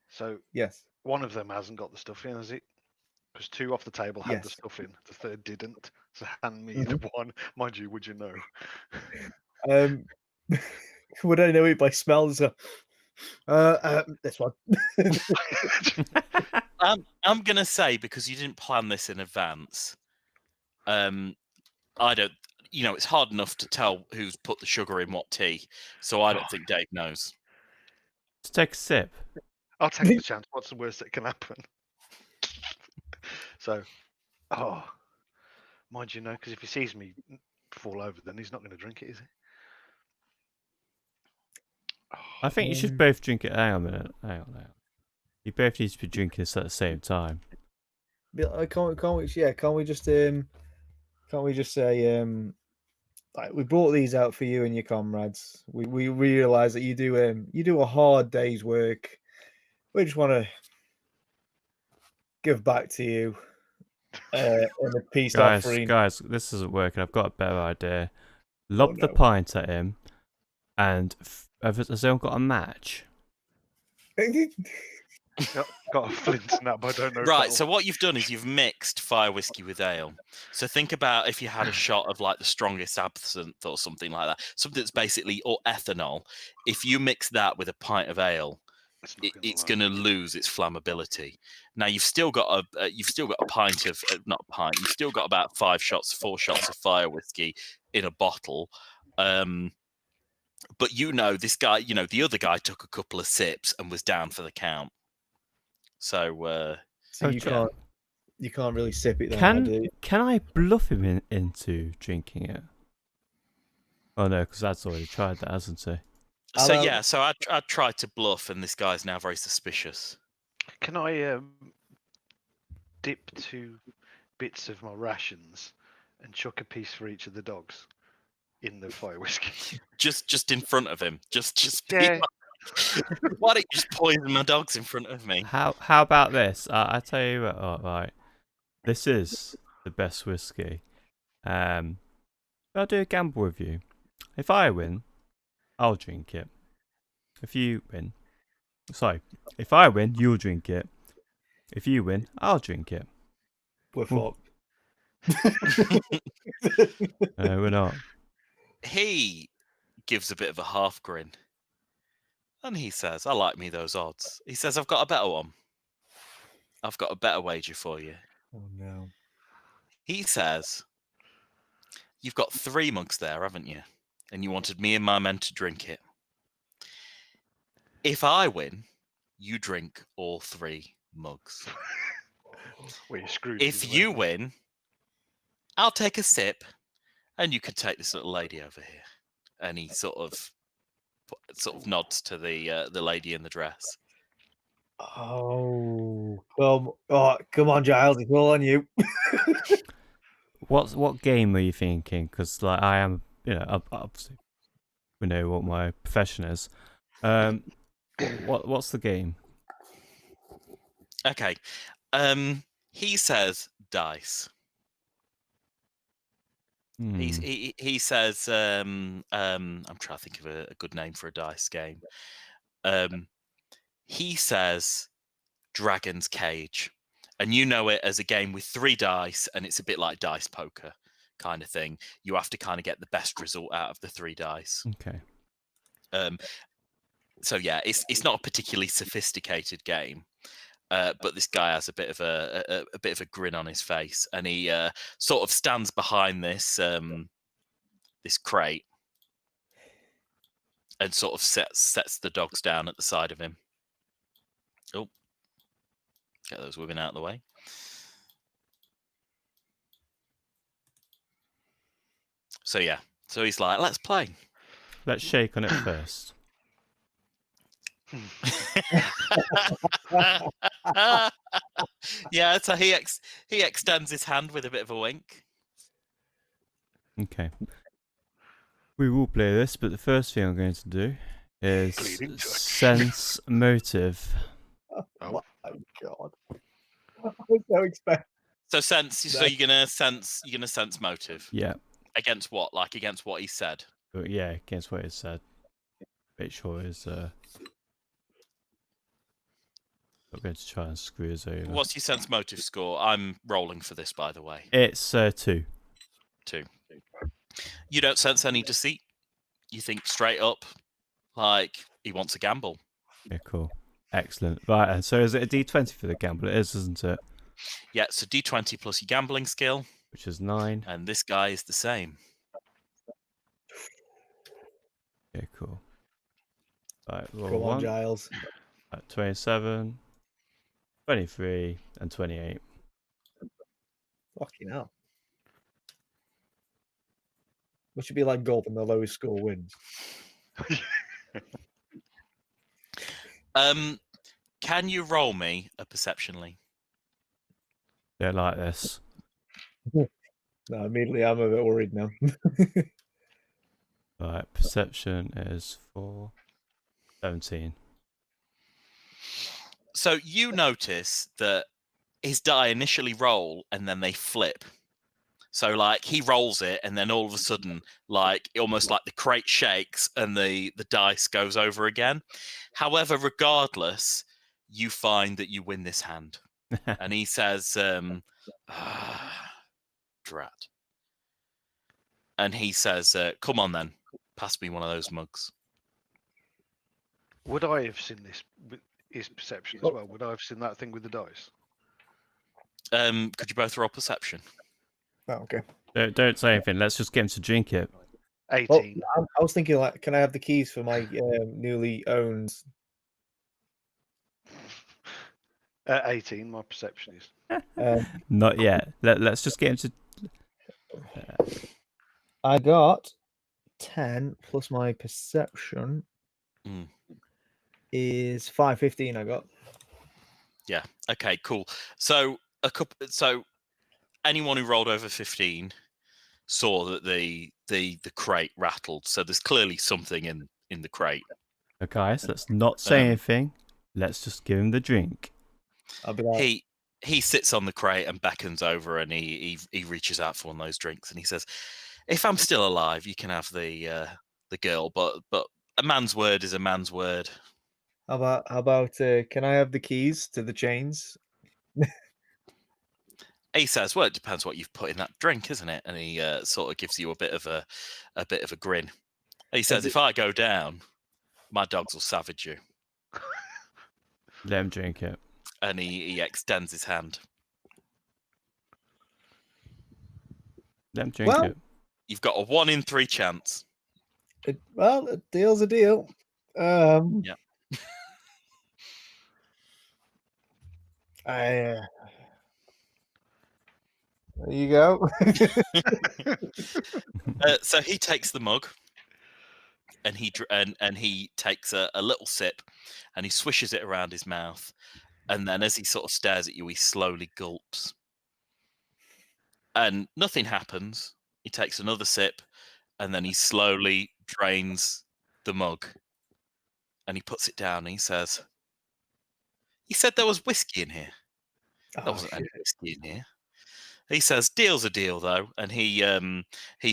Speaker 4: So
Speaker 5: Yes.
Speaker 4: one of them hasn't got the stuff in, has it? Because 2 off the table had the
Speaker 5: Yes.
Speaker 4: stuff in. The third didn't. So hand me the one. Mind you, would you know?
Speaker 5: Would I know it by smell? So, this one.
Speaker 2: I'm gonna say, because you didn't plan this in advance. I don't. You know, it's hard enough to tell who's put the sugar in what tea. So I don't think Dave knows.
Speaker 1: Just take a sip.
Speaker 4: I'll take the chance. What's the worst that can happen? So, mind you, know, because if he sees me fall over, then he's not going to drink it, is he?
Speaker 1: I think you should both drink it. Hang on a minute. Hang on. You both need to be drinking this at the same time.
Speaker 5: Can't we just say like, we brought these out for you and your comrades. We realise that you do a hard day's work. We just want to give back to you in a peace offering.
Speaker 1: Guys, this isn't working. I've got a better idea. Lob the
Speaker 5: no.
Speaker 1: pint at him, and has anyone got a match?
Speaker 4: Got a flint and that, but I don't know.
Speaker 2: Right, so what you've done is you've mixed fire whiskey with ale. So think about if you had a shot of like the strongest absinthe or something like that, something that's basically, or ethanol. If you mix that with a pint of ale, it's going to lose its flammability. Now you've still got a pint of not a pint. You've still got about 4 shots of fire whiskey in a bottle. But you know, this guy, you know, the other guy took a couple of sips and was down for the count. So,
Speaker 5: So you can't really sip it then.
Speaker 1: Can I bluff him into drinking it? Oh no, because that's already tried that, hasn't he?
Speaker 2: So I tried to bluff, and this guy's now very suspicious.
Speaker 4: Can I dip 2 bits of my rations and chuck a piece for each of the dogs in the fire whiskey?
Speaker 2: Just in front of him. Just
Speaker 4: Yeah.
Speaker 2: Why don't you just poison my dogs in front of me?
Speaker 1: How about this? I tell you what. Oh, right. This is the best whiskey. I'll do a gamble with you. If I win, I'll drink it. If I win, you'll drink it. If you win, I'll drink it.
Speaker 5: We're fucked.
Speaker 1: No, we're not.
Speaker 2: He gives a bit of a half grin. And he says, I like me those odds. He says, I've got a better one. I've got a better wager for you.
Speaker 5: Oh no.
Speaker 2: He says, you've got 3 mugs there, haven't you? And you wanted me and my men to drink it. If I win, you drink all 3 mugs.
Speaker 4: Well, you're screwed.
Speaker 2: If you win, I'll take a sip, and you can take this little lady over here. And he sort of nods to the lady in the dress.
Speaker 5: Oh, come on, Giles, it's all on you.
Speaker 1: What game are you thinking? Because like I am, obviously we know what my profession is. What's the game?
Speaker 2: Okay. He says dice. He says I'm trying to think of a good name for a dice game. He says Dragon's Cage, and you know it as a game with 3 dice, and it's a bit like dice poker kind of thing. You have to kind of get the best result out of the 3 dice.
Speaker 1: Okay.
Speaker 2: So yeah, it's not a particularly sophisticated game. But this guy has a bit of a grin on his face, and he sort of stands behind this this crate and sort of sets the dogs down at the side of him. Oh, get those women out of the way. So yeah. So he's like, let's play.
Speaker 1: Let's shake on it first.
Speaker 2: Yeah, so he extends his hand with a bit of a wink.
Speaker 1: Okay. We will play this, but the first thing I'm going to do is
Speaker 4: Bleeding touch.
Speaker 1: sense motive.
Speaker 4: Oh.
Speaker 5: My God. I was so expecting.
Speaker 2: So you're gonna sense motive
Speaker 1: Yeah.
Speaker 2: against what? Like against what he said.
Speaker 1: But yeah, against what it said. Make sure it's I'm going to try and screw us over.
Speaker 2: What's your sense motive score? I'm rolling for this, by the way.
Speaker 1: It's 2.
Speaker 2: 2. You don't sense any deceit. You think straight up, like he wants a gamble.
Speaker 1: Yeah, cool. Excellent. Right, and so is it a D20 for the gamble? It is, isn't it?
Speaker 2: Yeah, so D20 plus your gambling skill,
Speaker 1: Which is 9.
Speaker 2: and this guy is the same.
Speaker 1: Okay, cool. Right, roll
Speaker 5: Come on,
Speaker 1: 1.
Speaker 5: Giles.
Speaker 1: 27, 23, and 28.
Speaker 5: Fucking hell. What should be like golf and the lowest score wins?
Speaker 2: Can you roll me a perceptionally?
Speaker 1: Yeah, like this.
Speaker 5: No, immediately I'm a bit worried now.
Speaker 1: Right, perception is 4, 17.
Speaker 2: So you notice that his die initially roll and then they flip. So like he rolls it and then all of a sudden, like almost like the crate shakes and the dice goes over again. However, regardless, you find that you win this hand. And he says, drat. And he says, come on then, pass me one of those mugs.
Speaker 4: Would I have seen this with his perception as well? Would I have seen that thing with the dice?
Speaker 2: Could you both roll perception?
Speaker 5: Oh, okay.
Speaker 1: Don't say anything. Let's just get him to drink it.
Speaker 4: 18.
Speaker 5: Well, I was thinking, like, can I have the keys for my newly owned?
Speaker 4: 18, my perception is.
Speaker 1: Not yet. Let's just get him to.
Speaker 5: I got 10 plus my perception is 515. I got.
Speaker 2: Yeah. Okay. Cool. So anyone who rolled over 15 saw that the crate rattled. So there's clearly something in the crate.
Speaker 1: Okay, so let's not say anything. Let's just give him the drink.
Speaker 5: I'll be like,
Speaker 2: He sits on the crate and beckons over, and he reaches out for one of those drinks, and he says, "If I'm still alive, you can have the girl, but a man's word is a man's word."
Speaker 5: how about can I have the keys to the chains?
Speaker 2: He says, "Well, it depends what you've put in that drink, isn't it?" And he sort of gives you a bit of a grin. He says, "If I go down, my dogs will savage you."
Speaker 1: Let him drink it.
Speaker 2: And he extends his hand.
Speaker 1: Let him drink
Speaker 5: Well,
Speaker 1: it.
Speaker 2: You've got a 1 in 3 chance.
Speaker 5: Well, a deal's a deal.
Speaker 2: Yeah.
Speaker 5: There you go.
Speaker 2: So he takes the mug, and he takes a little sip, and he swishes it around his mouth, and then as he sort of stares at you, he slowly gulps, and nothing happens. He takes another sip, and then he slowly drains the mug, and he puts it down. And he says, "He said there was whiskey in here. There wasn't any whiskey in here." He says, "Deal's a deal, though," and he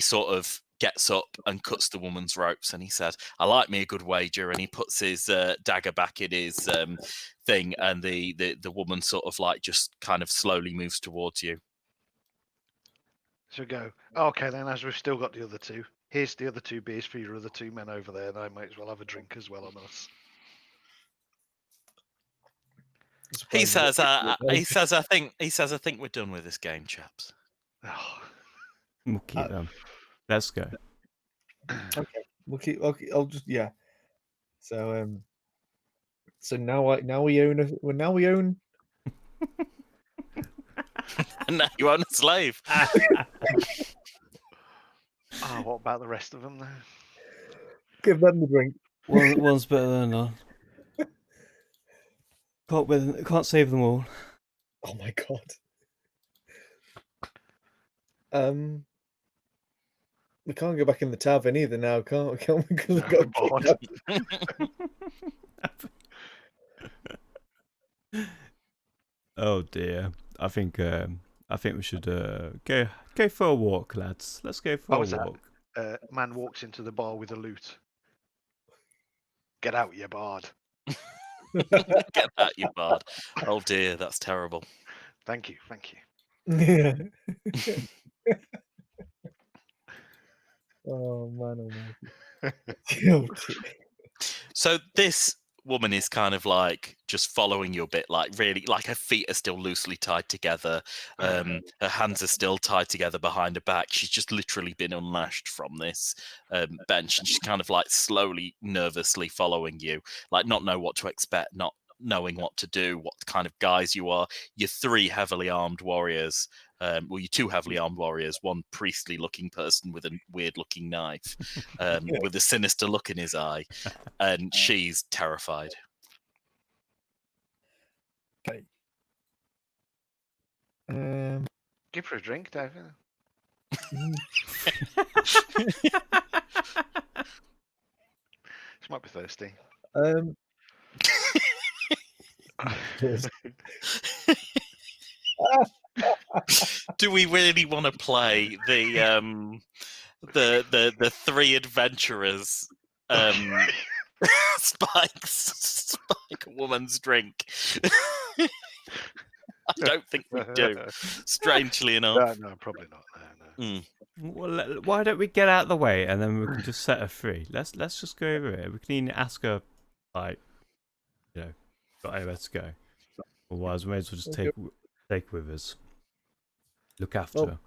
Speaker 2: sort of gets up and cuts the woman's ropes, and he says, "I like me a good wager," and he puts his dagger back in his thing, and the woman sort of like just kind of slowly moves towards you.
Speaker 4: So we go, okay, then, as we've still got the other two, here's the other 2 beers for your other 2 men over there, and I might as well have a drink as well on us.
Speaker 2: He says, I think we're done with this game, chaps."
Speaker 4: Oh,
Speaker 1: We'll keep them. Let's go.
Speaker 5: Okay, we'll keep. Okay, I'll just So so now we own
Speaker 2: And now you own a slave.
Speaker 4: Oh, what about the rest of them then?
Speaker 5: Give them the drink.
Speaker 1: One's better than none. Can't save them all.
Speaker 5: Oh my god. We can't go back in the tavern either now, can't we? Can't we? 'Cause we've got
Speaker 4: Bored.
Speaker 1: Oh dear. I think we should go for a walk, lads. Let's go for
Speaker 4: What
Speaker 1: a
Speaker 4: was that?
Speaker 1: walk.
Speaker 4: Man walks into the bar with a lute. Get out, you bard.
Speaker 2: Get that, you bard. Oh dear, that's terrible.
Speaker 4: Thank you, thank you.
Speaker 5: Yeah. Oh man, oh man. Oh, dear.
Speaker 2: So this woman is kind of like just following you a bit, like really, like her feet are still loosely tied together. Her hands are still tied together behind her back. She's just literally been unlashed from this bench, and she's kind of like slowly, nervously following you, like not know what to expect, not knowing what to do, what kind of guys you are. You're three heavily armed warriors. Well, you're two heavily armed warriors, one priestly-looking person with a weird-looking knife, with a sinister look in his eye, and she's terrified.
Speaker 5: Okay.
Speaker 4: Give her a drink, David. She might be thirsty.
Speaker 5: Yes.
Speaker 2: Do we really want to play the three adventurers spike a woman's drink? I don't think we do. Strangely enough.
Speaker 4: No, probably not. No.
Speaker 1: Well, why don't we get out of the way and then we can just set her free? Let's just go over here. We can even ask her, like, got anywhere to go. Otherwise, we may as well just take with us. Look after her.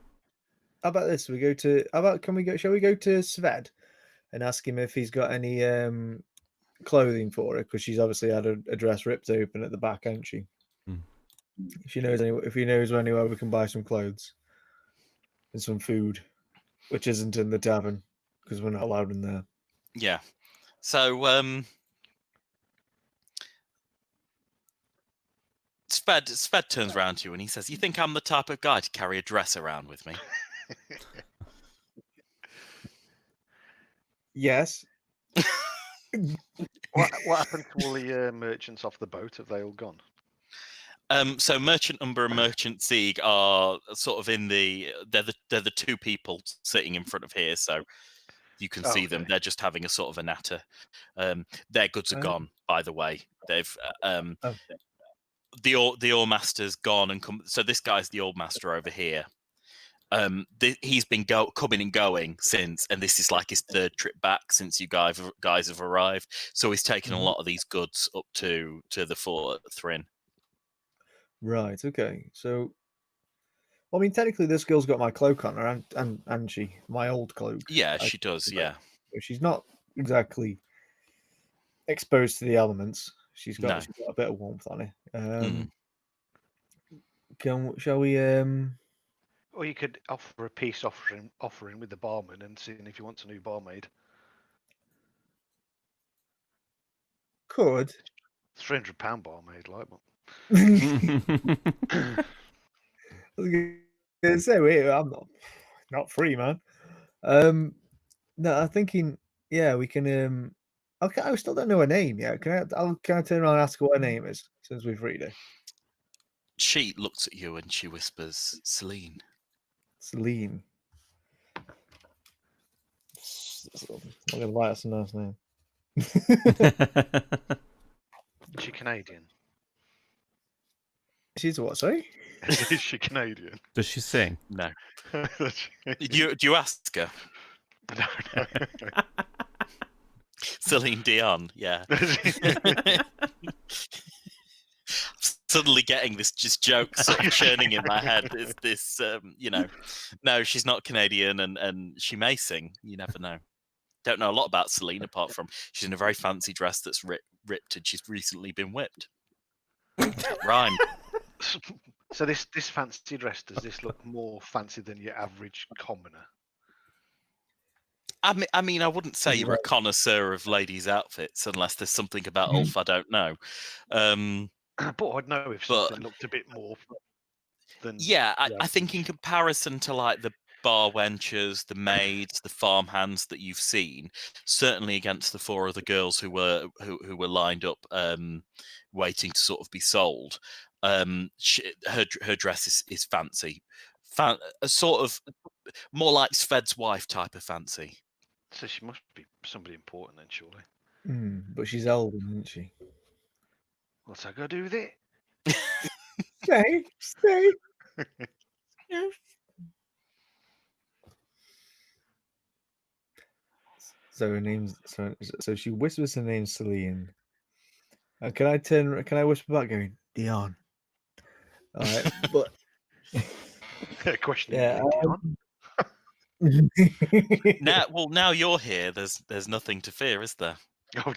Speaker 5: How about this? Shall we go to Sved and ask him if he's got any clothing for her? Because she's obviously had a dress ripped open at the back, hasn't she? If he knows anywhere we can buy some clothes and some food, which isn't in the tavern because we're not allowed in there.
Speaker 2: Yeah. So Sved turns around to you and he says, "You think I'm the type of guy to carry a dress around with me?"
Speaker 5: Yes.
Speaker 4: What happened to all the merchants off the boat? Have they all gone?
Speaker 2: So Merchant Umber and Merchant Sieg are sort of they're the two people sitting in front of here, so you can see them.
Speaker 4: Okay.
Speaker 2: They're just having a sort of a natter. Their goods are gone, by the way. They've the Ore Master's gone and come. So this guy's the Old Master over here. He's been coming and going since, and this is like his third trip back since you guys have arrived. So he's taken a lot of these goods up to the fort at Thrin.
Speaker 5: Right. Okay. So, I mean, technically, this girl's got my cloak on her, and she, my old cloak.
Speaker 2: Yeah, she does. Yeah,
Speaker 5: She's not exactly exposed to the elements. She's got a bit of warmth on her. Shall we?
Speaker 4: Or you could offer a peace offering with the barman and seeing if he wants a new barmaid.
Speaker 5: Could.
Speaker 4: £300 barmaid, like what?
Speaker 5: I was gonna say, wait, I'm not free, man. No, I'm thinking, yeah, we can. I still don't know her name yet. Can I turn around and ask her what her name is since we've read it?
Speaker 2: She looks at you and she whispers, "Celine."
Speaker 5: Celine. I'm gonna lie, that's a nice name.
Speaker 4: Is she Canadian?
Speaker 5: She's what? Sorry.
Speaker 4: Is she Canadian?
Speaker 1: Does she sing?
Speaker 2: No. Do you ask her?
Speaker 4: No.
Speaker 2: Celine Dion, yeah. Suddenly getting this just joke sort of churning in my head. Is this, no, she's not Canadian, and she may sing. You never know. Don't know a lot about Celine apart from she's in a very fancy dress that's ripped, and she's recently been whipped. Rhyme.
Speaker 4: So this fancy dress, does this look more fancy than your average commoner?
Speaker 2: I mean, I wouldn't say you're a connoisseur of ladies' outfits unless there's something about Ulf I don't know.
Speaker 4: But I'd know if
Speaker 2: But-
Speaker 4: something looked a bit more than.
Speaker 2: Yeah, I
Speaker 4: the
Speaker 2: think in
Speaker 4: average.
Speaker 2: comparison to like the bar wenches, the maids, the farmhands that you've seen, certainly against the 4 other girls who were lined up, waiting to sort of be sold, her dress is fancy, a sort of more like Sved's wife type of fancy.
Speaker 4: So she must be somebody important then, surely.
Speaker 5: But she's elder, isn't she?
Speaker 4: What's I got to do with it?
Speaker 5: Stay. Yeah. So her name's so she whispers her name Celine. Can I whisper back going, Dion? All right, but
Speaker 4: Question.
Speaker 5: yeah.
Speaker 2: Now you're here. There's nothing to fear, is there?
Speaker 4: Oh,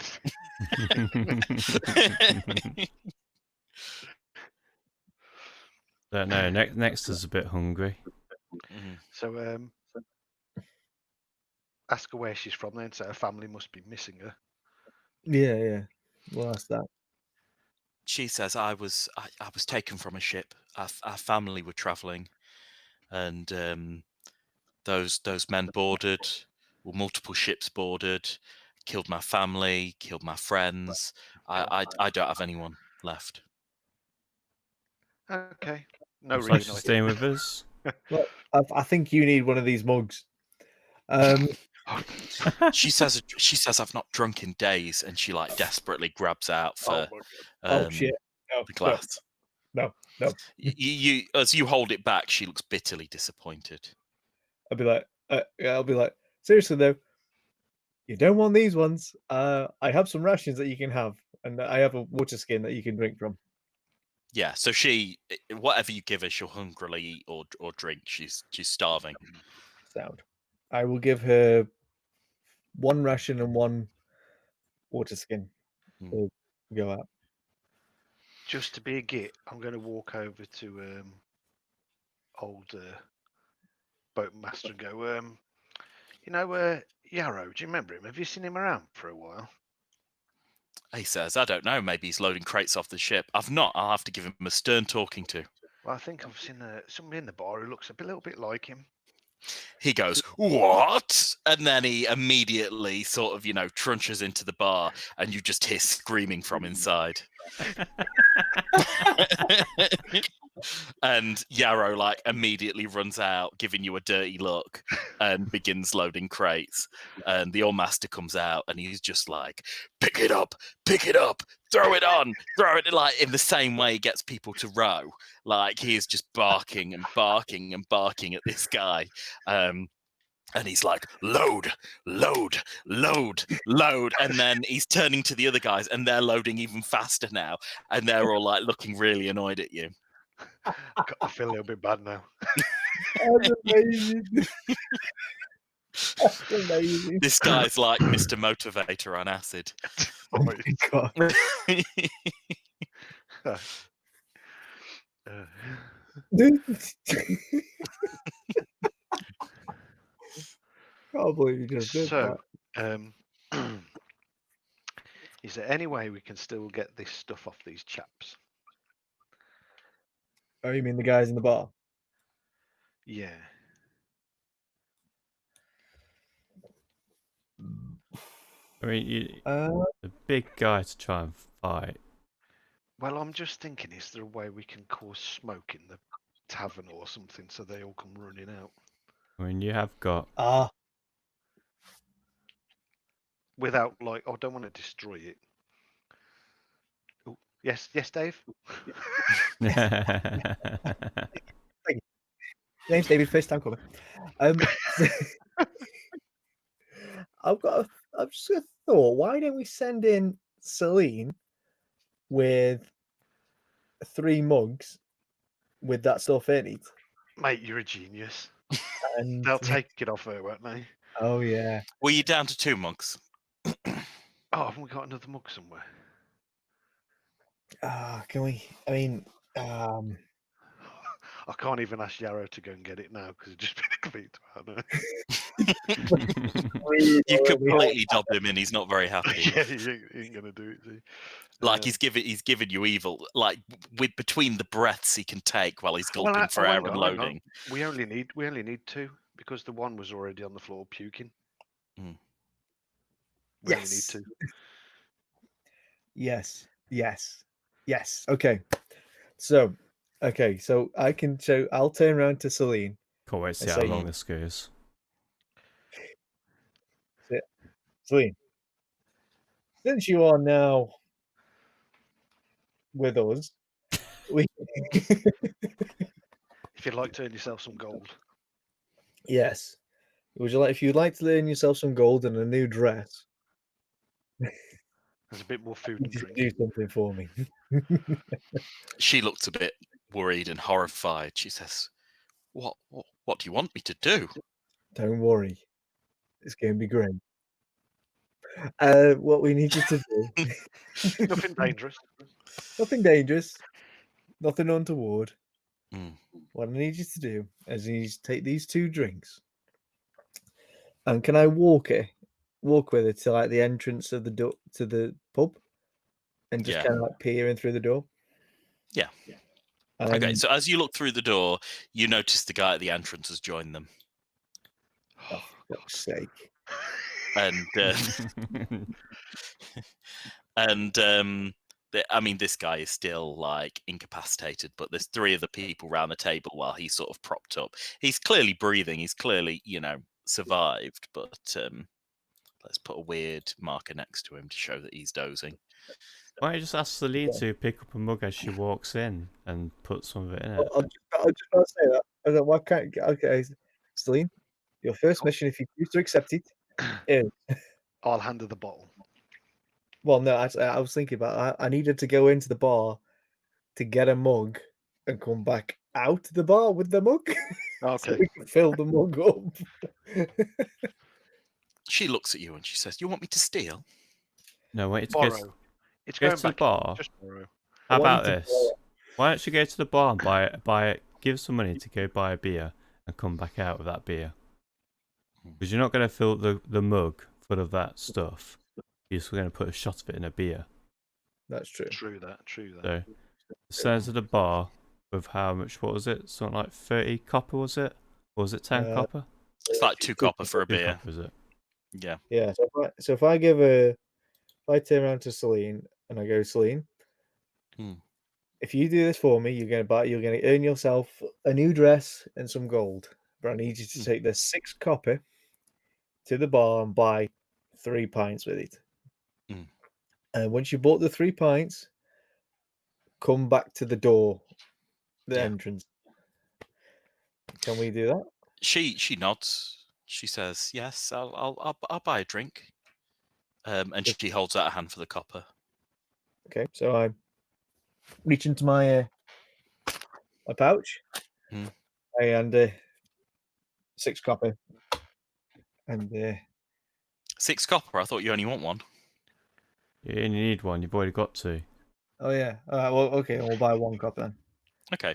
Speaker 1: Don't know. Next is a bit hungry.
Speaker 4: so ask her where she's from then. So her family must be missing her.
Speaker 5: Yeah. Well, that's that.
Speaker 2: She says, I was taken from a ship. Our family were travelling, and those men boarded, or multiple ships boarded, killed my family, killed my friends. I don't have anyone left.
Speaker 4: Okay. No
Speaker 1: Looks like she's
Speaker 4: reuniting.
Speaker 1: staying with us.
Speaker 5: Well, I think you need one of these mugs.
Speaker 2: She says I've not drunk in days, and she like desperately grabs out for
Speaker 5: Shit! No,
Speaker 2: the glass.
Speaker 5: No.
Speaker 2: You as you hold it back, she looks bitterly disappointed.
Speaker 5: I'll be like, seriously though, you don't want these ones. I have some rations that you can have, and I have a water skin that you can drink from.
Speaker 2: Yeah, so she, whatever you give her, she'll hungrily eat or drink. She's starving.
Speaker 5: Sound. I will give her 1 ration and 1 water skin to go out.
Speaker 4: Just to be a git, I'm going to walk over to old boatmaster and go, Yarrow, do you remember him? Have you seen him around for a while?
Speaker 2: He says, I don't know, maybe he's loading crates off the ship. I've not. I'll have to give him a stern talking to.
Speaker 4: Well, I think I've seen somebody in the bar who looks a little bit like him.
Speaker 2: He goes, what? And then he immediately sort of, trunches into the bar, and you just hear screaming from inside. And Yarrow like immediately runs out, giving you a dirty look, and begins loading crates. And the old master comes out, and he's just like, pick it up, throw it on, like in the same way he gets people to row. Like he is just barking and barking and barking at this guy. And he's like, load. And then he's turning to the other guys, and they're loading even faster now. And they're all like looking really annoyed at you.
Speaker 4: I feel a little bit bad now.
Speaker 5: That's amazing. That's amazing.
Speaker 2: This guy's like Mr. Motivator on acid.
Speaker 5: Oh my god. Can't believe you just did
Speaker 4: So, is there any way we can still get this stuff off these chaps?
Speaker 5: Oh, you mean the guys in the bar?
Speaker 4: Yeah.
Speaker 1: I mean,
Speaker 5: Uh,
Speaker 1: the big guy to try and fight.
Speaker 4: Well, I'm just thinking, is there a way we can cause smoke in the tavern or something so they all come running out?
Speaker 1: I mean, you have got.
Speaker 4: Without, like, I don't want to destroy it. Oh, yes, Dave?
Speaker 5: Name's David, first time coming. I've just a thought. Why don't we send in Celine with 3 mugs with that stuff in it?
Speaker 4: Mate, you're a genius.
Speaker 5: And
Speaker 4: They'll take it off her, won't they?
Speaker 5: oh yeah.
Speaker 2: Were you down to 2 mugs?
Speaker 4: Oh, haven't we got another mug somewhere?
Speaker 5: Can we? I mean,
Speaker 4: I can't even ask Yarrow to go and get it now because it's just been a complete twat.
Speaker 2: You completely dobbed him in. He's not very happy.
Speaker 4: Yeah, he ain't gonna do it. See?
Speaker 2: Like he's given you evil. Like with between the breaths he can take while he's
Speaker 4: Well,
Speaker 2: gulping for air
Speaker 4: hang
Speaker 2: and
Speaker 4: on, hang on.
Speaker 2: loading.
Speaker 4: We only need 2 because the one was already on the floor puking.
Speaker 2: Mm.
Speaker 4: We only need
Speaker 5: Yes.
Speaker 4: 2.
Speaker 5: Yes. Okay. So I can show. I'll turn around to Celine.
Speaker 1: Can't wait to see
Speaker 5: I
Speaker 1: how
Speaker 5: say-
Speaker 1: long this goes.
Speaker 5: Celine, since you are now with us, we
Speaker 4: If you'd like to earn yourself some gold,
Speaker 5: yes. Would you like if you'd like to earn yourself some gold and a new dress?
Speaker 4: there's a bit more food and
Speaker 5: Just
Speaker 4: drink.
Speaker 5: do something for me.
Speaker 2: She looks a bit worried and horrified. She says, "What do you want me to do?"
Speaker 5: Don't worry, it's going to be great. What we need you to do,
Speaker 4: Nothing dangerous.
Speaker 5: nothing dangerous, nothing untoward.
Speaker 2: Mm.
Speaker 5: What I need you to do is you need to take these 2 drinks, and can I walk with it to like the entrance of the door to the pub, and just
Speaker 2: Yeah.
Speaker 5: kind of like peering through the door.
Speaker 2: Yeah.
Speaker 5: And
Speaker 2: Okay,
Speaker 5: then-
Speaker 2: so as you look through the door, you notice the guy at the entrance has joined them,
Speaker 5: oh, for fuck's sake.
Speaker 2: and I mean, this guy is still like incapacitated, but there's 3 other people around the table while he's sort of propped up. He's clearly breathing. He's clearly, survived, but let's put a weird marker next to him to show that he's dozing.
Speaker 1: Why don't you just ask Celine to pick up a mug as she walks in and put some of it in it?
Speaker 5: I'll just about to say that. I was like, why can't okay, Celine, your first mission, if you choose to accept it, is
Speaker 4: I'll hand her the bottle.
Speaker 5: well, no, I was thinking about I needed to go into the bar to get a mug and come back out the bar with the mug. So
Speaker 4: Okay.
Speaker 5: we can fill the mug up.
Speaker 2: She looks at you and she says, "You want me to steal?"
Speaker 1: No, wait, to
Speaker 4: Borrow. It's
Speaker 1: go
Speaker 4: going
Speaker 1: to the
Speaker 4: back.
Speaker 1: bar.
Speaker 4: Just borrow.
Speaker 5: I
Speaker 1: How
Speaker 5: want
Speaker 1: about
Speaker 5: you to
Speaker 1: this? Why don't you go to the bar and give some money to go buy a beer and come back out with that beer? Because you're not going to fill the mug full of that stuff. You're just going to put a shot of it in a beer.
Speaker 5: That's true.
Speaker 4: True that.
Speaker 1: So, send to the bar with how much? What was it? Something like 30 copper, was it? Or was it 10 copper?
Speaker 2: It's like 2 copper for a
Speaker 1: 2
Speaker 2: beer.
Speaker 1: copper, is it?
Speaker 2: Yeah.
Speaker 5: Yeah. So if I turn around to Celine and I go, Celine, if you do this for me, you're going to earn yourself a new dress and some gold. But I need you to take the 6 copper to the bar and buy 3 pints with it. And once you bought the 3 pints, come back to the door, the entrance. Can we do that?
Speaker 2: She nods. She says, "Yes, I'll buy a drink." And she holds out a hand for the copper.
Speaker 5: Okay, so I reach into my pouch. And 6 copper. And
Speaker 2: 6 copper. I thought you only want 1.
Speaker 1: You only need 1. You've already got 2.
Speaker 5: oh yeah. Well, okay, we'll buy 1 copper then.
Speaker 2: Okay.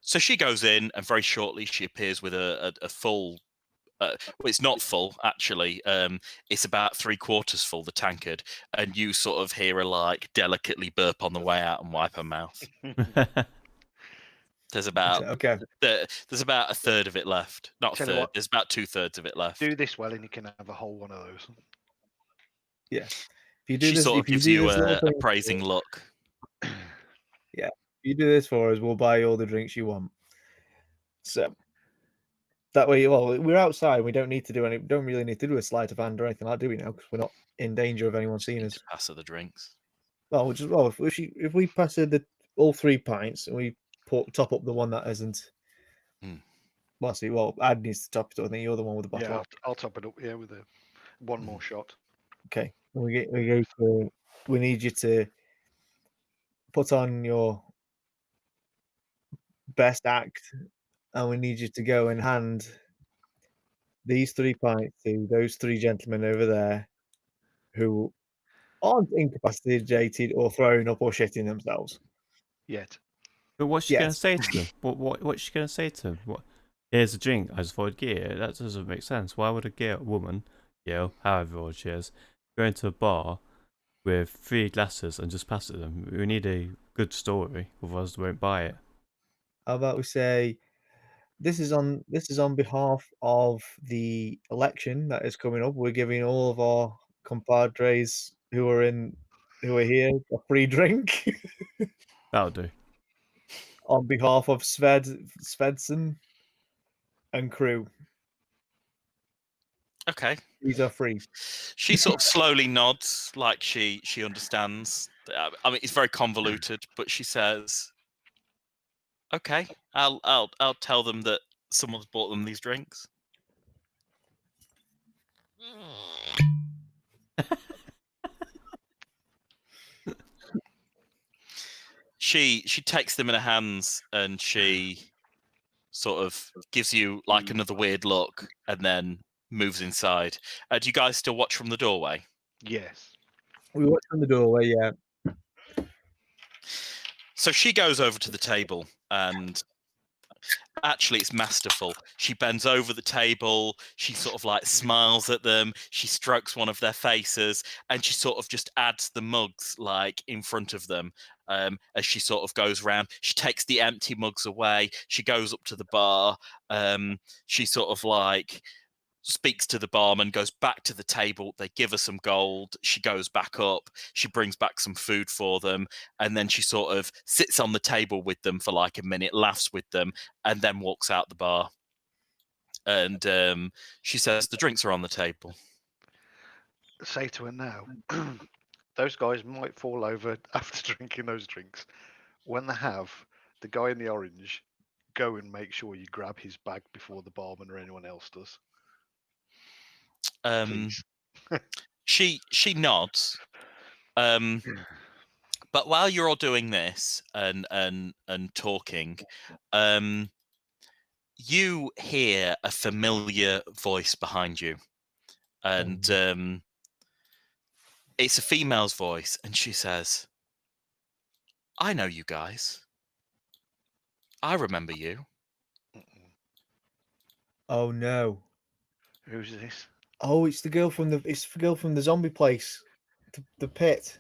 Speaker 2: So she goes in, and very shortly she appears with a full. Well, it's not full actually. It's about 3/4 full, the tankard, and you sort of hear her like delicately burp on the way out and wipe her mouth. There's about there's about a third of it left. Not a
Speaker 4: Tell you
Speaker 2: third.
Speaker 4: what.
Speaker 2: There's about 2/3 of it left.
Speaker 4: Do this well, and you can have a whole one of those.
Speaker 5: Yeah. If you do
Speaker 2: She
Speaker 5: this,
Speaker 2: sort of
Speaker 5: if you
Speaker 2: gives
Speaker 5: do
Speaker 2: you
Speaker 5: this little
Speaker 2: a
Speaker 5: thing,
Speaker 2: praising look.
Speaker 5: yeah. If you do this for us, we'll buy you all the drinks you want. So that way, well, we're outside. We don't need to do don't really need to do a sleight of hand or anything like that, do we now? Because we're not in danger of anyone seeing us.
Speaker 2: Pass her the drinks.
Speaker 5: Well, if we pass her all 3 pints and we top up the one that isn't. Well, see, Ad needs to top it up. I think you're the one with the bottle.
Speaker 4: Yeah, I'll top it up. Yeah, with one more shot.
Speaker 5: Okay. We need you to put on your best act, and we need you to go and hand these 3 pints to those 3 gentlemen over there who aren't incapacitated or throwing up or shitting themselves
Speaker 4: yet.
Speaker 1: But what's she going to say to them? What's she going to say to them? here's a drink. I just thought I'd get it. That doesn't make sense. Why would a woman, however old she is, go into a bar with 3 glasses and just pass it to them? We need a good story, otherwise they won't buy it.
Speaker 5: How about we say this is on behalf of the election that is coming up. We're giving all of our compadres who are here a free drink
Speaker 1: That'll do.
Speaker 5: on behalf of Svedson and crew.
Speaker 2: Okay.
Speaker 5: These are free.
Speaker 2: She sort of slowly nods, like she understands. I mean, it's very convoluted, but she says, "Okay, I'll tell them that someone's bought them these drinks." She takes them in her hands and she sort of gives you like another weird look and then moves inside. Do you guys still watch from the doorway?
Speaker 4: Yes.
Speaker 5: We watch from the doorway, yeah.
Speaker 2: So she goes over to the table and actually it's masterful. She bends over the table, she sort of like smiles at them, she strokes one of their faces, and she sort of just adds the mugs like in front of them. As she sort of goes around, she takes the empty mugs away, she goes up to the bar, she sort of like speaks to the barman, goes back to the table, they give her some gold, she goes back up, she brings back some food for them, and then she sort of sits on the table with them for like a minute, laughs with them, and then walks out the bar. And she says, the drinks are on the table.
Speaker 4: Say to her now, those guys might fall over after drinking those drinks. When they have, the guy in the orange, go and make sure you grab his bag before the barman or anyone else does. Please.
Speaker 2: She nods. But while you're all doing this and talking, you hear a familiar voice behind you, and it's a female's voice, and she says, "I know you guys. I remember you."
Speaker 5: Oh no.
Speaker 4: Who's this?
Speaker 5: Oh, it's the girl from the zombie place. The pit.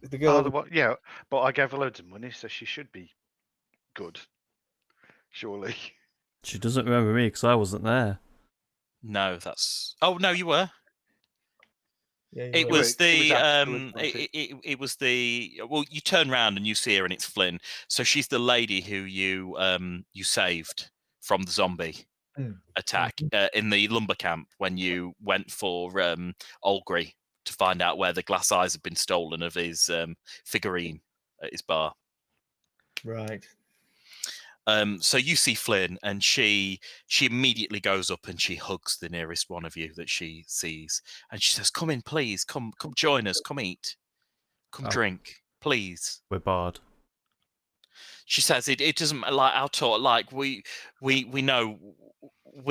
Speaker 5: The girl
Speaker 4: Oh, the what? Yeah, but I gave her loads of money, so she should be good. Surely.
Speaker 1: She doesn't remember me because I wasn't there.
Speaker 2: No, that's. Oh no, you were.
Speaker 5: Yeah,
Speaker 2: It
Speaker 5: yeah.
Speaker 2: was
Speaker 4: It was
Speaker 2: the
Speaker 4: afterwards, wasn't it?
Speaker 2: it was the well. You turn around and you see her, and it's Flynn. So she's the lady who you saved from the zombie
Speaker 5: Mm.
Speaker 2: attack in the lumber camp when you went for Olgri to find out where the glass eyes had been stolen of his figurine at his bar.
Speaker 5: Right.
Speaker 2: So you see Flynn, and she immediately goes up and she hugs the nearest one of you that she sees, and she says, "Come in, please. Come join us. Come eat. Come
Speaker 1: Oh.
Speaker 2: drink, please."
Speaker 1: We're barred.
Speaker 2: She says, "It doesn't like I'll talk like we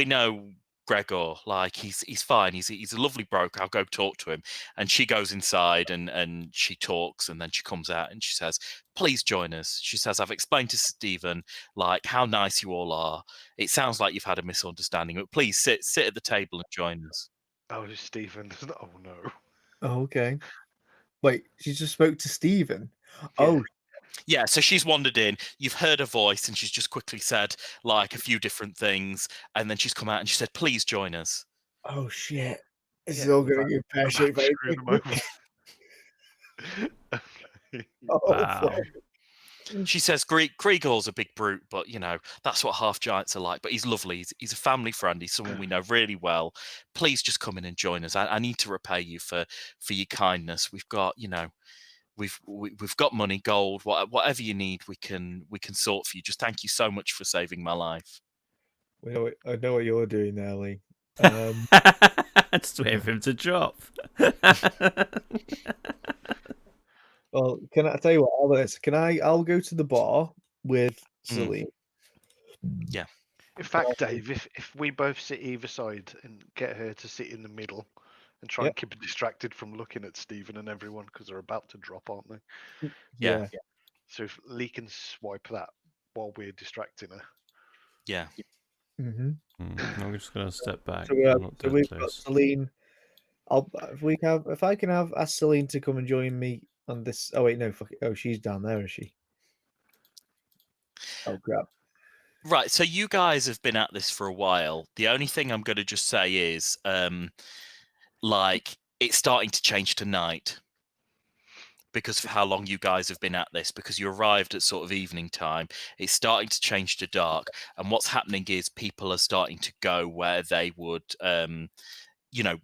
Speaker 2: know Gregor, like he's fine. He's a lovely bloke. I'll go talk to him." And she goes inside and she talks, and then she comes out and she says, "Please join us." She says, "I've explained to Stephen like how nice you all are. It sounds like you've had a misunderstanding, but please sit at the table and join us."
Speaker 4: Oh, Stephen. Oh no.
Speaker 5: Oh, okay. Wait, she just spoke to Stephen.
Speaker 4: Yeah.
Speaker 5: Oh,
Speaker 2: Yeah, so she's wandered in. You've heard her voice, and she's just quickly said like a few different things, and then she's come out and she said, "Please join us."
Speaker 5: oh shit! This is
Speaker 4: Yeah,
Speaker 5: all going to get pear shaped very
Speaker 4: screw them
Speaker 5: quickly.
Speaker 4: over.
Speaker 5: Oh,
Speaker 1: Wow.
Speaker 5: fuck.
Speaker 2: She says, Kriegor's a big brute, but you know that's what half giants are like. But he's lovely. He's a family friend. He's someone we know really well. Please just come in and join us. I need to repay you for your kindness. We've got we've got money, gold, whatever you need. We can sort for you. Just thank you so much for saving my life.
Speaker 5: I know what you're doing there, Lee.
Speaker 1: Just waiting for him to drop.
Speaker 5: Well, can I tell you what? How about this? I'll go to the bar with
Speaker 2: Mm.
Speaker 5: Celine.
Speaker 4: In fact, Dave, if we both sit either side and get her to sit in the middle and try
Speaker 5: Yep.
Speaker 4: and keep her distracted from looking at Stephen and everyone because they're about to drop, aren't they?
Speaker 2: Yeah.
Speaker 4: So if Lee can swipe that while we're distracting her.
Speaker 2: Yeah.
Speaker 5: Mm-hmm.
Speaker 1: I'm just going to step back.
Speaker 5: So,
Speaker 1: I'm not
Speaker 5: so
Speaker 1: dead
Speaker 5: we've got
Speaker 1: close.
Speaker 5: Celine. If I can have ask Celine to come and join me on this. Oh wait, no, fuck it. Oh, she's down there, is she? Oh crap.
Speaker 2: Right, so you guys have been at this for a while. The only thing I'm going to just say is, like, it's starting to change to night because of how long you guys have been at this, because you arrived at sort of evening time. It's starting to change to dark. And what's happening is people are starting to go where they would,